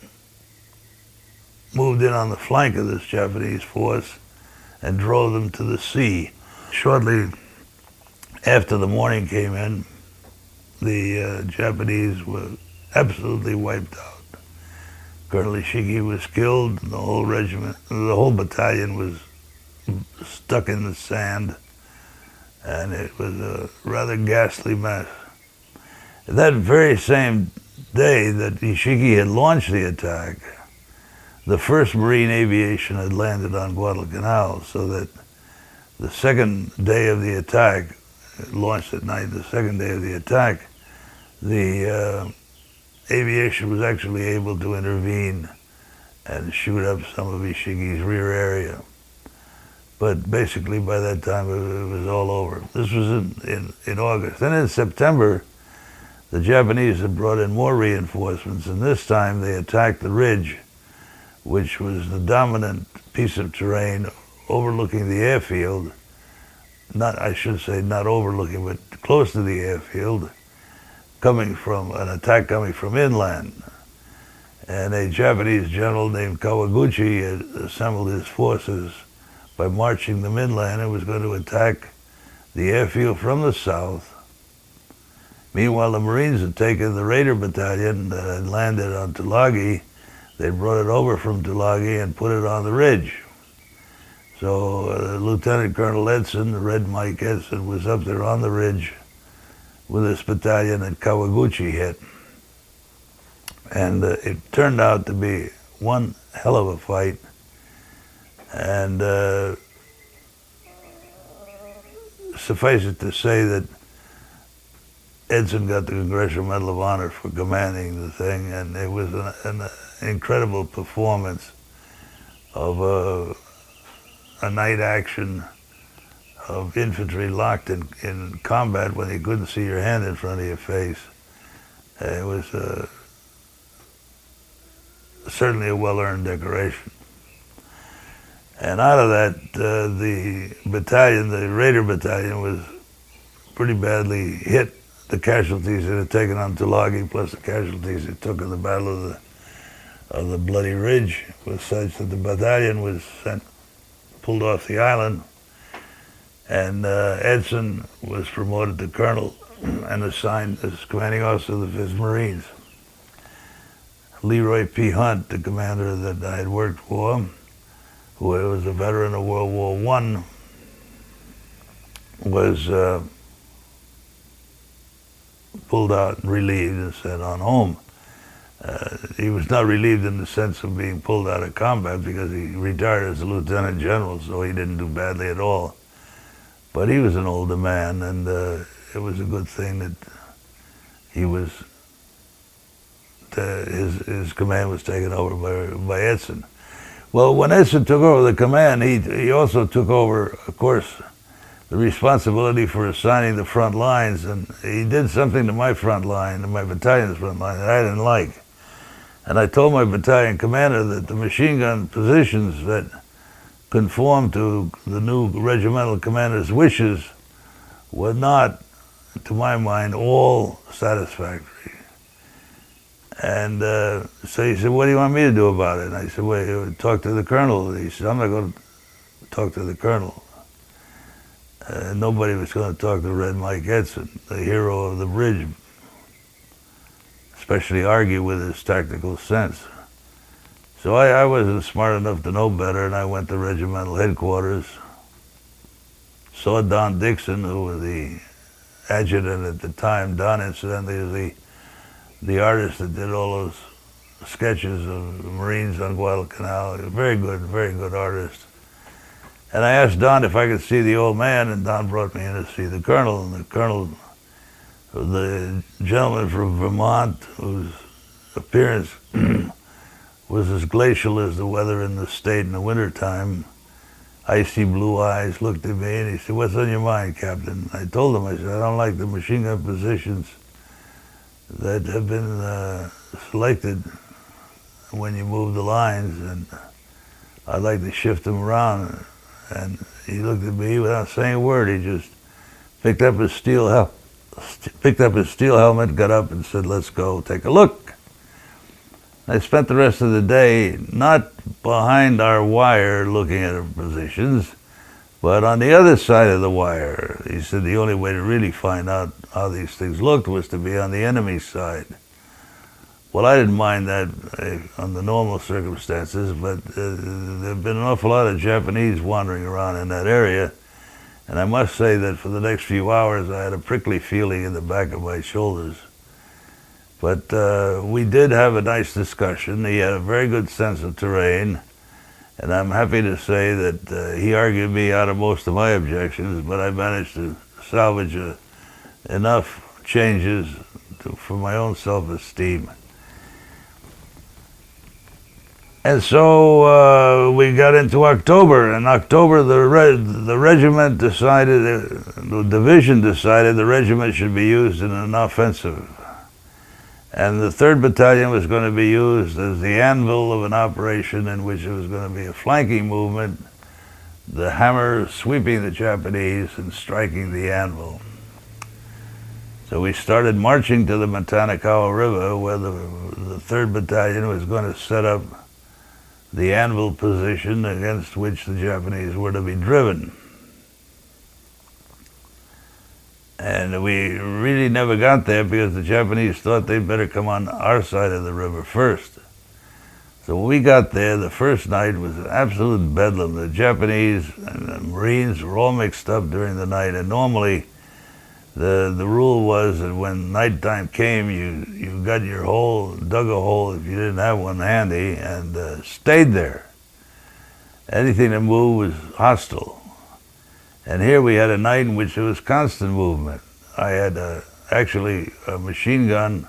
moved in on the flank of this Japanese force and drove them to the sea. Shortly after the morning came in, the Japanese were absolutely wiped out. Colonel Ishiki was killed, and the whole regiment, the whole battalion was stuck in the sand, and it was a rather ghastly mess. That very same day that Ishiki had launched the attack, the 1st Marine Aviation had landed on Guadalcanal, so that the second day of the attack, launched at night, the second day of the attack, the aviation was actually able to intervene and shoot up some of Ishiki's rear area. But basically by that time it was all over. This was in August. Then in September, the Japanese had brought in more reinforcements, and this time they attacked the ridge, which was the dominant piece of terrain overlooking the airfield. I should say not overlooking, but close to the airfield, coming from an attack coming from inland. And a Japanese general named Kawaguchi had assembled his forces by marching them inland and was going to attack the airfield from the south. Meanwhile, the Marines had taken the Raider Battalion that had landed on Tulagi. They brought it over from Tulagi and put it on the ridge. So Lieutenant Colonel Edson, the Red Mike Edson, was up there on the ridge with this battalion that Kawaguchi hit. And it turned out to be one hell of a fight. And suffice it to say that Edson got the Congressional Medal of Honor for commanding the thing, and it was an incredible performance of a night action of infantry locked in combat when you couldn't see your hand in front of your face. It was certainly a well-earned decoration. And out of that, the battalion, the Raider Battalion, was pretty badly hit. The casualties it had taken on Tulagi, plus the casualties it took in the Battle of the Bloody Ridge, was such that the battalion was pulled off the island, and Edson was promoted to colonel and assigned as commanding officer of the 5th Marines. Leroy P. Hunt, the commander that I had worked for, who was a veteran of World War I, was pulled out and relieved and sent on home. He was not relieved in the sense of being pulled out of combat because he retired as a lieutenant general, so he didn't do badly at all. But he was an older man, and it was a good thing that he was, his command was taken over by Edson. Well, when Edson took over the command, he also took over, of course, the responsibility for assigning the front lines, and he did something to my front line, to my battalion's front line, that I didn't like. And I told my battalion commander that the machine gun positions that conformed to the new regimental commander's wishes were not, to my mind, all satisfactory. And so he said, what do you want me to do about it? And I said, well, talk to the colonel. He said, I'm not going to talk to the colonel. Nobody was going to talk to Red Mike Edson, the hero of the bridge, especially argue with his tactical sense. So I wasn't smart enough to know better, and I went to regimental headquarters, saw Don Dixon, who was the adjutant at the time. Don, incidentally, was the artist that did all those sketches of the Marines on Guadalcanal. He was a very good artist. And I asked Don if I could see the old man, and Don brought me in to see the colonel. And the colonel, the gentleman from Vermont, whose appearance was as glacial as the weather in the state in the wintertime, icy blue eyes, looked at me and he said, what's on your mind, Captain? I told him, I said, I don't like the machine gun positions that have been selected when you move the lines, and I'd like to shift them around. And he looked at me without saying a word. He just picked up his steel helmet, got up and said, let's go take a look. I spent the rest of the day not behind our wire looking at our positions, but on the other side of the wire. He said the only way to really find out how these things looked was to be on the enemy's side. Well, I didn't mind that under normal circumstances, but there have been an awful lot of Japanese wandering around in that area, and I must say that for the next few hours I had a prickly feeling in the back of my shoulders. But we did have a nice discussion. He had a very good sense of terrain, and I'm happy to say that he argued me out of most of my objections, but I managed to salvage enough changes for my own self-esteem. And so we got into October. In October, the regiment decided, the division decided the regiment should be used in an offensive. And the 3rd Battalion was going to be used as the anvil of an operation in which it was going to be a flanking movement, the hammer sweeping the Japanese and striking the anvil. So we started marching to the Matanakawa River, where the 3rd Battalion was going to set up the anvil position against which the Japanese were to be driven. And we really never got there because the Japanese thought they'd better come on our side of the river first. So when we got there, the first night was absolute bedlam. The Japanese and the Marines were all mixed up during the night, and normally the rule was that when nighttime came, you got your hole, dug a hole if you didn't have one handy, and stayed there. Anything that moved was hostile. And here we had a night in which there was constant movement. I had actually a machine gun.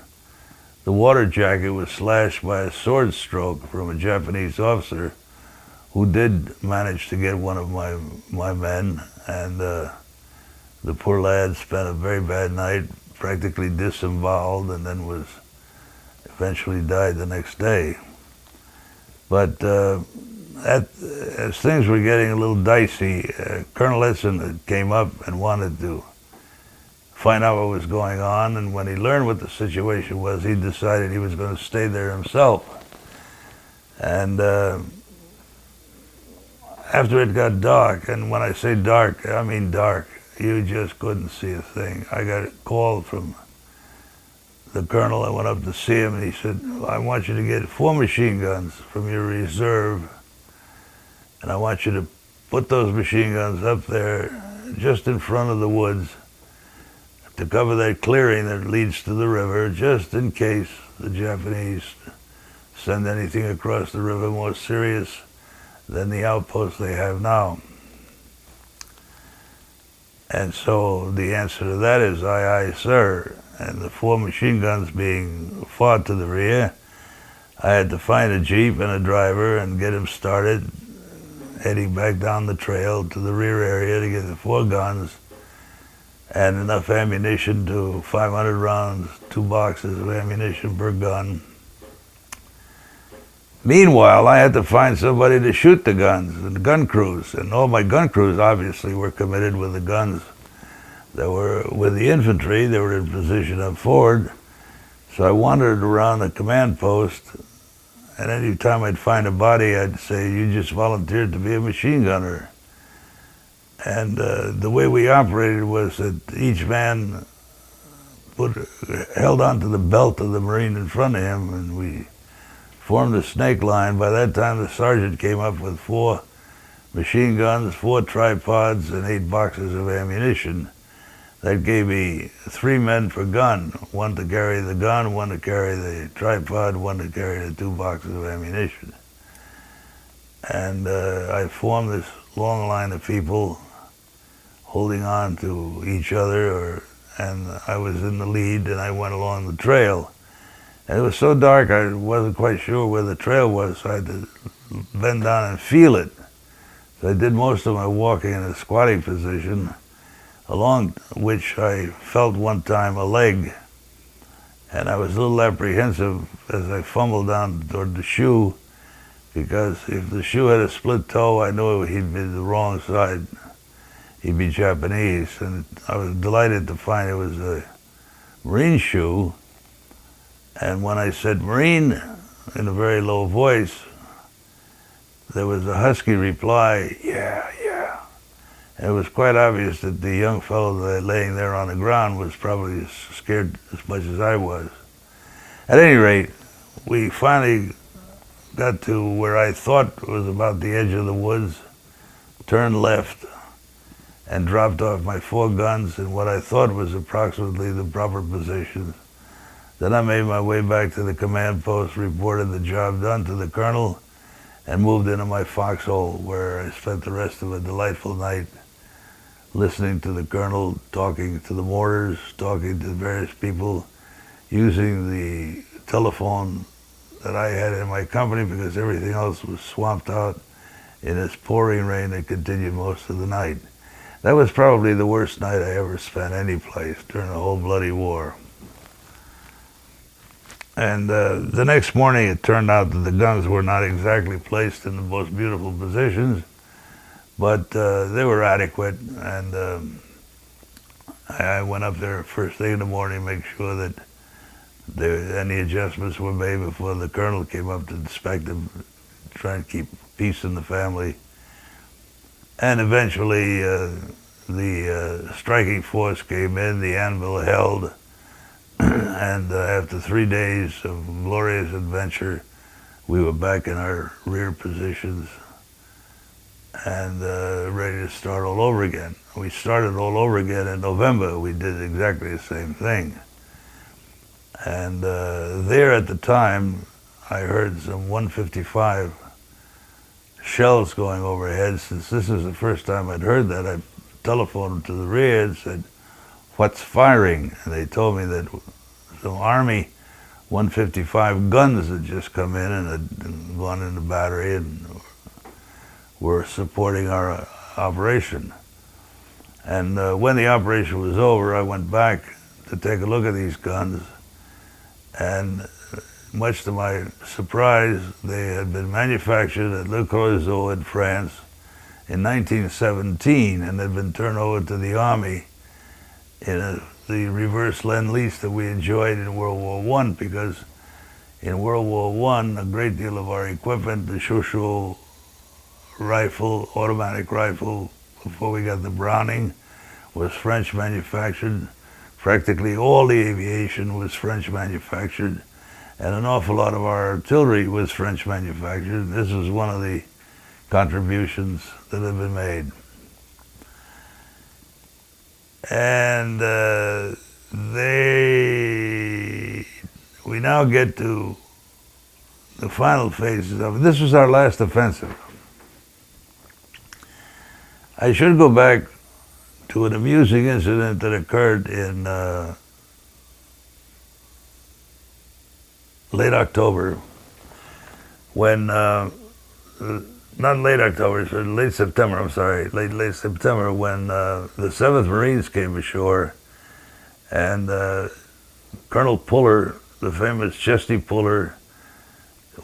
The water jacket was slashed by a sword stroke from a Japanese officer who did manage to get one of my men, and the poor lad spent a very bad night, practically disemboweled, and then was eventually died the next day. But as things were getting a little dicey, Colonel Edson came up and wanted to find out what was going on, and when he learned what the situation was, he decided he was going to stay there himself. And after it got dark, and when I say dark, I mean dark, you just couldn't see a thing. I got a call from the colonel. I went up to see him, and he said, I want you to get 4 machine guns from your reserve, and I want you to put those machine guns up there just in front of the woods to cover that clearing that leads to the river, just in case the Japanese send anything across the river more serious than the outpost they have now. And so the answer to that is aye, aye, sir. And the 4 machine guns being far to the rear, I had to find a Jeep and a driver and get him started, heading back down the trail to the rear area to get the 4 guns and enough ammunition to 500 rounds, 2 boxes of ammunition per gun. Meanwhile, I had to find somebody to shoot the guns and the gun crews, and all my gun crews obviously were committed with the guns that were with the infantry. They were in position up forward, so I wandered around the command post, and any time I'd find a body, I'd say, you just volunteered to be a machine gunner. And the way we operated was that each man held onto the belt of the Marine in front of him, and we formed a snake line. By that time, the sergeant came up with 4 machine guns, 4 tripods, and 8 boxes of ammunition. That gave me 3 men per gun, 1 to carry the gun, 1 to carry the tripod, 1 to carry the 2 boxes of ammunition. And I formed this long line of people holding on to each other, and I was in the lead, and I went along the trail. And it was so dark, I wasn't quite sure where the trail was, so I had to bend down and feel it. So I did most of my walking in a squatting position, along which I felt one time a leg. And I was a little apprehensive as I fumbled down toward the shoe, because if the shoe had a split toe, I knew he'd be the wrong side. He'd be Japanese. And I was delighted to find it was a Marine shoe. And when I said Marine in a very low voice, there was a husky reply, yeah, yeah. And it was quite obvious that the young fellow laying there on the ground was probably scared as much as I was. At any rate, we finally got to where I thought was about the edge of the woods, turned left, and dropped off my 4 guns in what I thought was approximately the proper position. Then I made my way back to the command post, reported the job done to the colonel, and moved into my foxhole, where I spent the rest of a delightful night listening to the colonel, talking to the mortars, talking to various people, using the telephone that I had in my company because everything else was swamped out in this pouring rain that continued most of the night. That was probably the worst night I ever spent any place during the whole bloody war. And the next morning it turned out that the guns were not exactly placed in the most beautiful positions, but they were adequate, and I went up there first thing in the morning to make sure that any adjustments were made before the colonel came up to inspect them, try and keep peace in the family. And eventually the striking force came in, the anvil held, and after 3 days of glorious adventure, we were back in our rear positions and ready to start all over again. We started all over again in November. We did exactly the same thing. And there at the time, I heard some 155 shells going overhead. Since this was the first time I'd heard that, I telephoned to the rear and said, "What's firing?" And they told me that some Army 155 guns had just come in and had gone into battery and were supporting our operation. And when the operation was over, I went back to take a look at these guns, and much to my surprise, they had been manufactured at Le Croizat in France in 1917 and had been turned over to the Army in the reverse Lend-Lease that we enjoyed in World War I, because in World War I, a great deal of our equipment, the Chouchou rifle, automatic rifle, before we got the Browning, was French manufactured. Practically all the aviation was French manufactured, and an awful lot of our artillery was French manufactured. This was one of the contributions that had been made. And we now get to the final phases of it. This was our last offensive. I should go back to an amusing incident that occurred in late October, when, not late October, so late September, I'm sorry, late September, when the 7th Marines came ashore, and Colonel Puller, the famous Chesty Puller,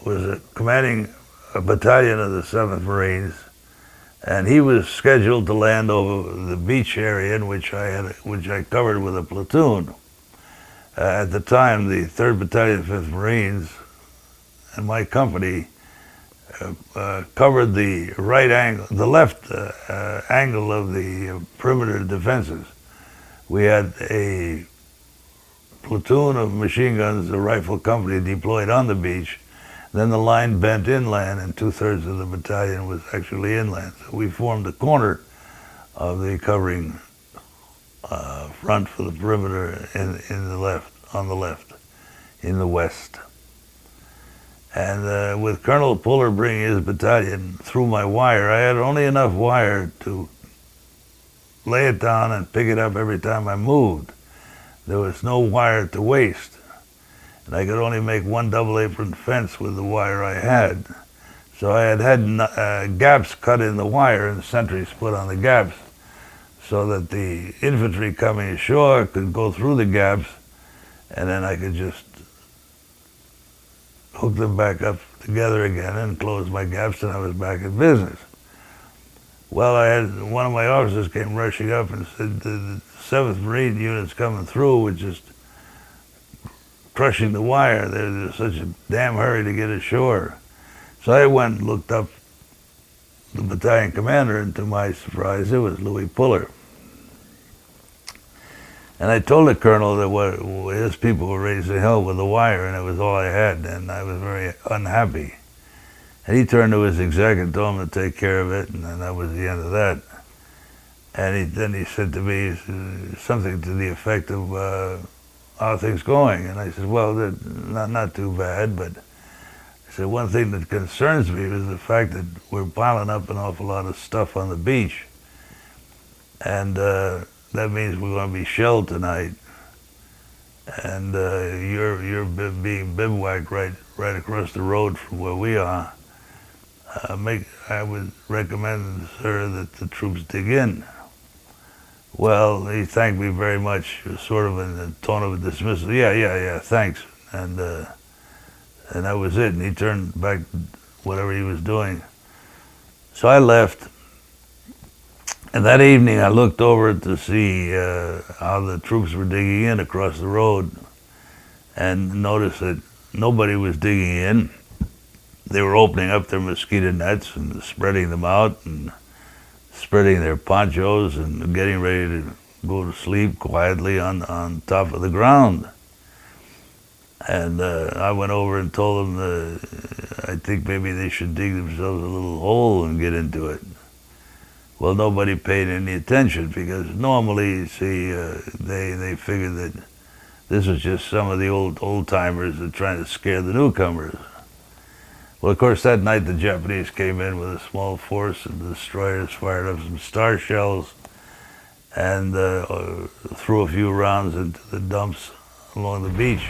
was commanding a battalion of the 7th Marines, and he was scheduled to land over the beach area in which I covered with a platoon. At the time, the 3rd Battalion, 5th Marines, and my company covered the left angle of the perimeter defenses. We had a platoon of machine guns, a rifle company deployed on the beach. Then the line bent inland, and 2/3 of the battalion was actually inland. So we formed the corner of the covering front for the perimeter on the left, in the west. And with Colonel Puller bringing his battalion through my wire, I had only enough wire to lay it down and pick it up every time I moved. There was no wire to waste. And I could only make one double apron fence with the wire I had. So I had gaps cut in the wire and sentries put on the gaps so that the infantry coming ashore could go through the gaps, and then I could just hook them back up together again and close my gaps, and I was back in business. Well, one of my officers came rushing up and said, the 7th Marine unit's coming through with just crushing the wire. There's such a damn hurry to get ashore. So I went and looked up the battalion commander, and to my surprise, it was Louis Puller. And I told the colonel that his people were raising hell with the wire, and it was all I had, and I was very unhappy. And he turned to his exec and told him to take care of it, and then that was the end of that. And then he said to me something to the effect of, how are things going? And I said, well, not too bad, but I said, one thing that concerns me is the fact that we're piling up an awful lot of stuff on the beach. And that means we're going to be shelled tonight. And you're being bivouacked right across the road from where we are, I would recommend, sir, that the troops dig in. Well, he thanked me very much, sort of in the tone of a dismissal. Yeah, thanks. And that was it. And he turned back whatever he was doing. So I left. And that evening I looked over to see how the troops were digging in across the road, and noticed that nobody was digging in. They were opening up their mosquito nets and spreading them out and spreading their ponchos and getting ready to go to sleep quietly on top of the ground. And I went over and told them I think maybe they should dig themselves a little hole and get into it. Well, nobody paid any attention, because normally, you see, they figured that this was just some of the old-timers that are trying to scare the newcomers. Well, of course, that night the Japanese came in with a small force, and the destroyers fired up some star shells and threw a few rounds into the dumps along the beach.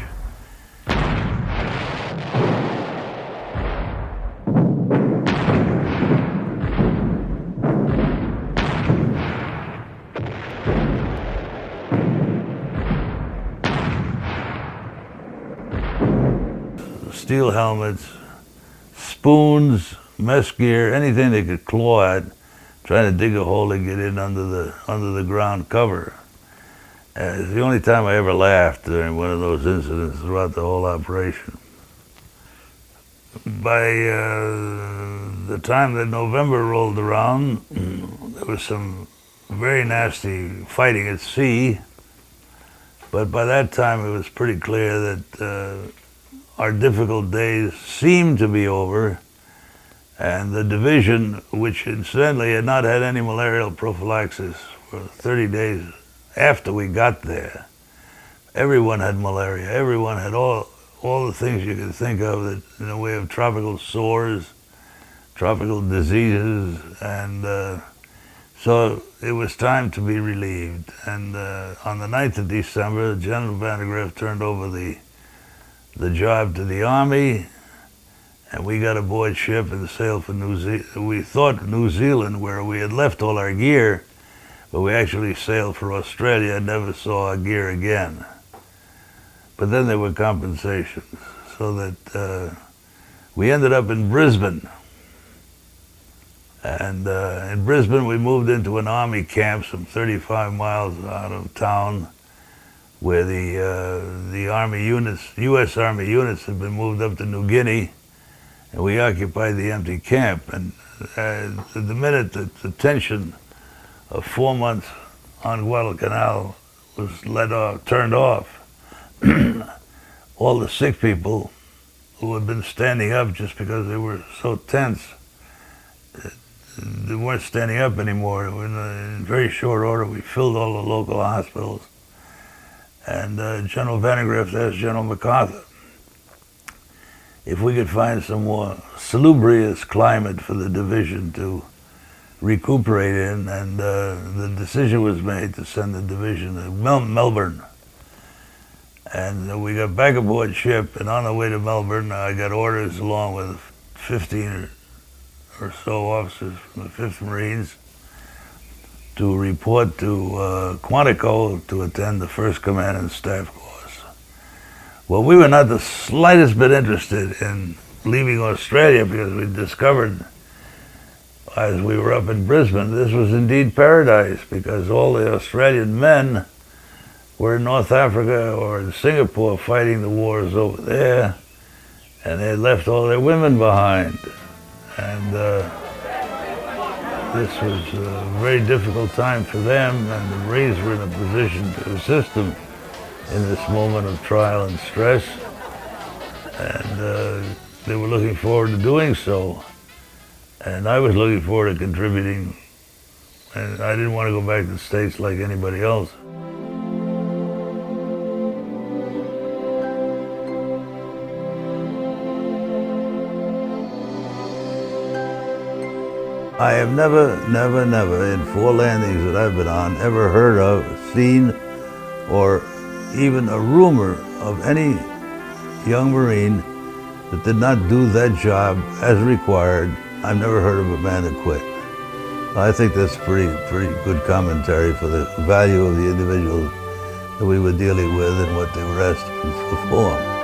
Steel helmets, spoons, mess gear, anything they could claw at, trying to dig a hole and get in under the ground cover. It's the only time I ever laughed during one of those incidents throughout the whole operation. By the time that November rolled around, there was some very nasty fighting at sea, but by that time it was pretty clear that our difficult days seemed to be over, and the division, which incidentally had not had any malarial prophylaxis for 30 days after we got there, everyone had malaria. Everyone had all the things you could think of that in the way of tropical sores, tropical diseases, and so it was time to be relieved. And on the 9th of December, General Vandergrift turned over the job to the Army, and we got aboard ship and sailed for New Zealand. We thought New Zealand, where we had left all our gear, but we actually sailed for Australia and never saw our gear again. But then there were compensations, so that we ended up in Brisbane. And in Brisbane, we moved into an Army camp some 35 miles out of town, where the Army units, U.S. Army units, had been moved up to New Guinea, and we occupied the empty camp. And the minute that the tension of 4 months on Guadalcanal was turned off, all the sick people who had been standing up just because they were so tense, they weren't standing up anymore. In very short order, we filled all the local hospitals. And General Vandergrift asked General MacArthur if we could find some more salubrious climate for the division to recuperate in, and the decision was made to send the division to Melbourne. And we got back aboard ship, and on the way to Melbourne, I got orders along with 15 or so officers from the 5th Marines to report to Quantico to attend the 1st Command and Staff course. Well, we were not the slightest bit interested in leaving Australia, because we discovered as we were up in Brisbane, this was indeed paradise, because all the Australian men were in North Africa or in Singapore fighting the wars over there, and they had left all their women behind. And this was a very difficult time for them, and the Marines were in a position to assist them in this moment of trial and stress. And they were looking forward to doing so. And I was looking forward to contributing, and I didn't want to go back to the States like anybody else. I have never in 4 landings that I've been on ever heard of, seen, or even a rumor of any young Marine that did not do that job as required, I've never heard of a man that quit. I think that's pretty good commentary for the value of the individuals that we were dealing with and what they were asked to perform.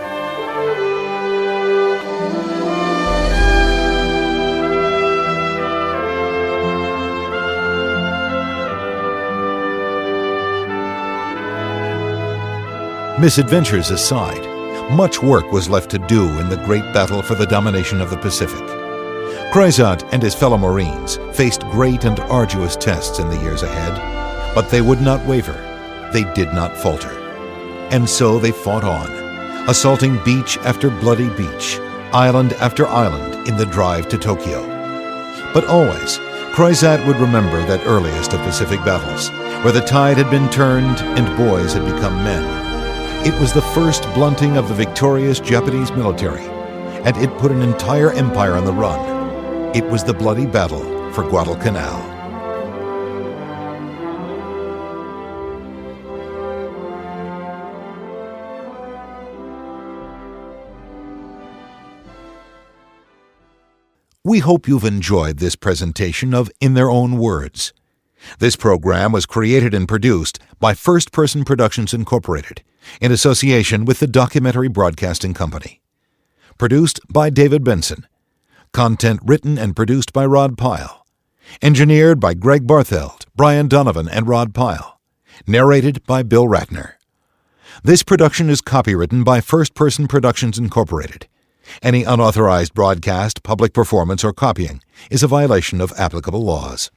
Misadventures aside, much work was left to do in the great battle for the domination of the Pacific. Croizat and his fellow Marines faced great and arduous tests in the years ahead, but they would not waver. They did not falter. And so they fought on, assaulting beach after bloody beach, island after island in the drive to Tokyo. But always, Croizat would remember that earliest of Pacific battles, where the tide had been turned and boys had become men. It was the first blunting of the victorious Japanese military, and it put an entire empire on the run. It was the bloody battle for Guadalcanal. We hope you've enjoyed this presentation of In Their Own Words. This program was created and produced by First Person Productions Incorporated, in association with the Documentary Broadcasting Company. Produced by David Benson. Content written and produced by Rod Pyle. Engineered by Greg Bartheld, Brian Donovan, and Rod Pyle. Narrated by Bill Ratner. This production is copywritten by First Person Productions Incorporated. Any unauthorized broadcast, public performance, or copying is a violation of applicable laws.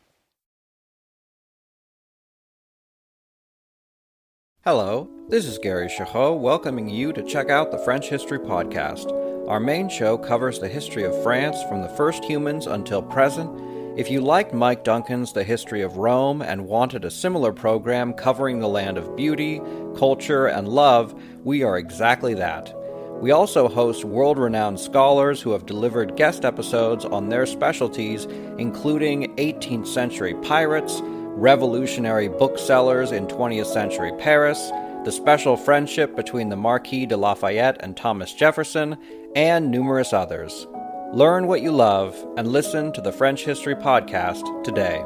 Hello, this is Gary Chahot welcoming you to check out the French History Podcast. Our main show covers the history of France from the first humans until present. If you liked Mike Duncan's The History of Rome and wanted a similar program covering the land of beauty, culture, and love, we are exactly that. We also host world-renowned scholars who have delivered guest episodes on their specialties, including 18th century pirates, revolutionary booksellers in 20th century Paris, the special friendship between the Marquis de Lafayette and Thomas Jefferson, and numerous others. Learn what you love and listen to the French History Podcast today.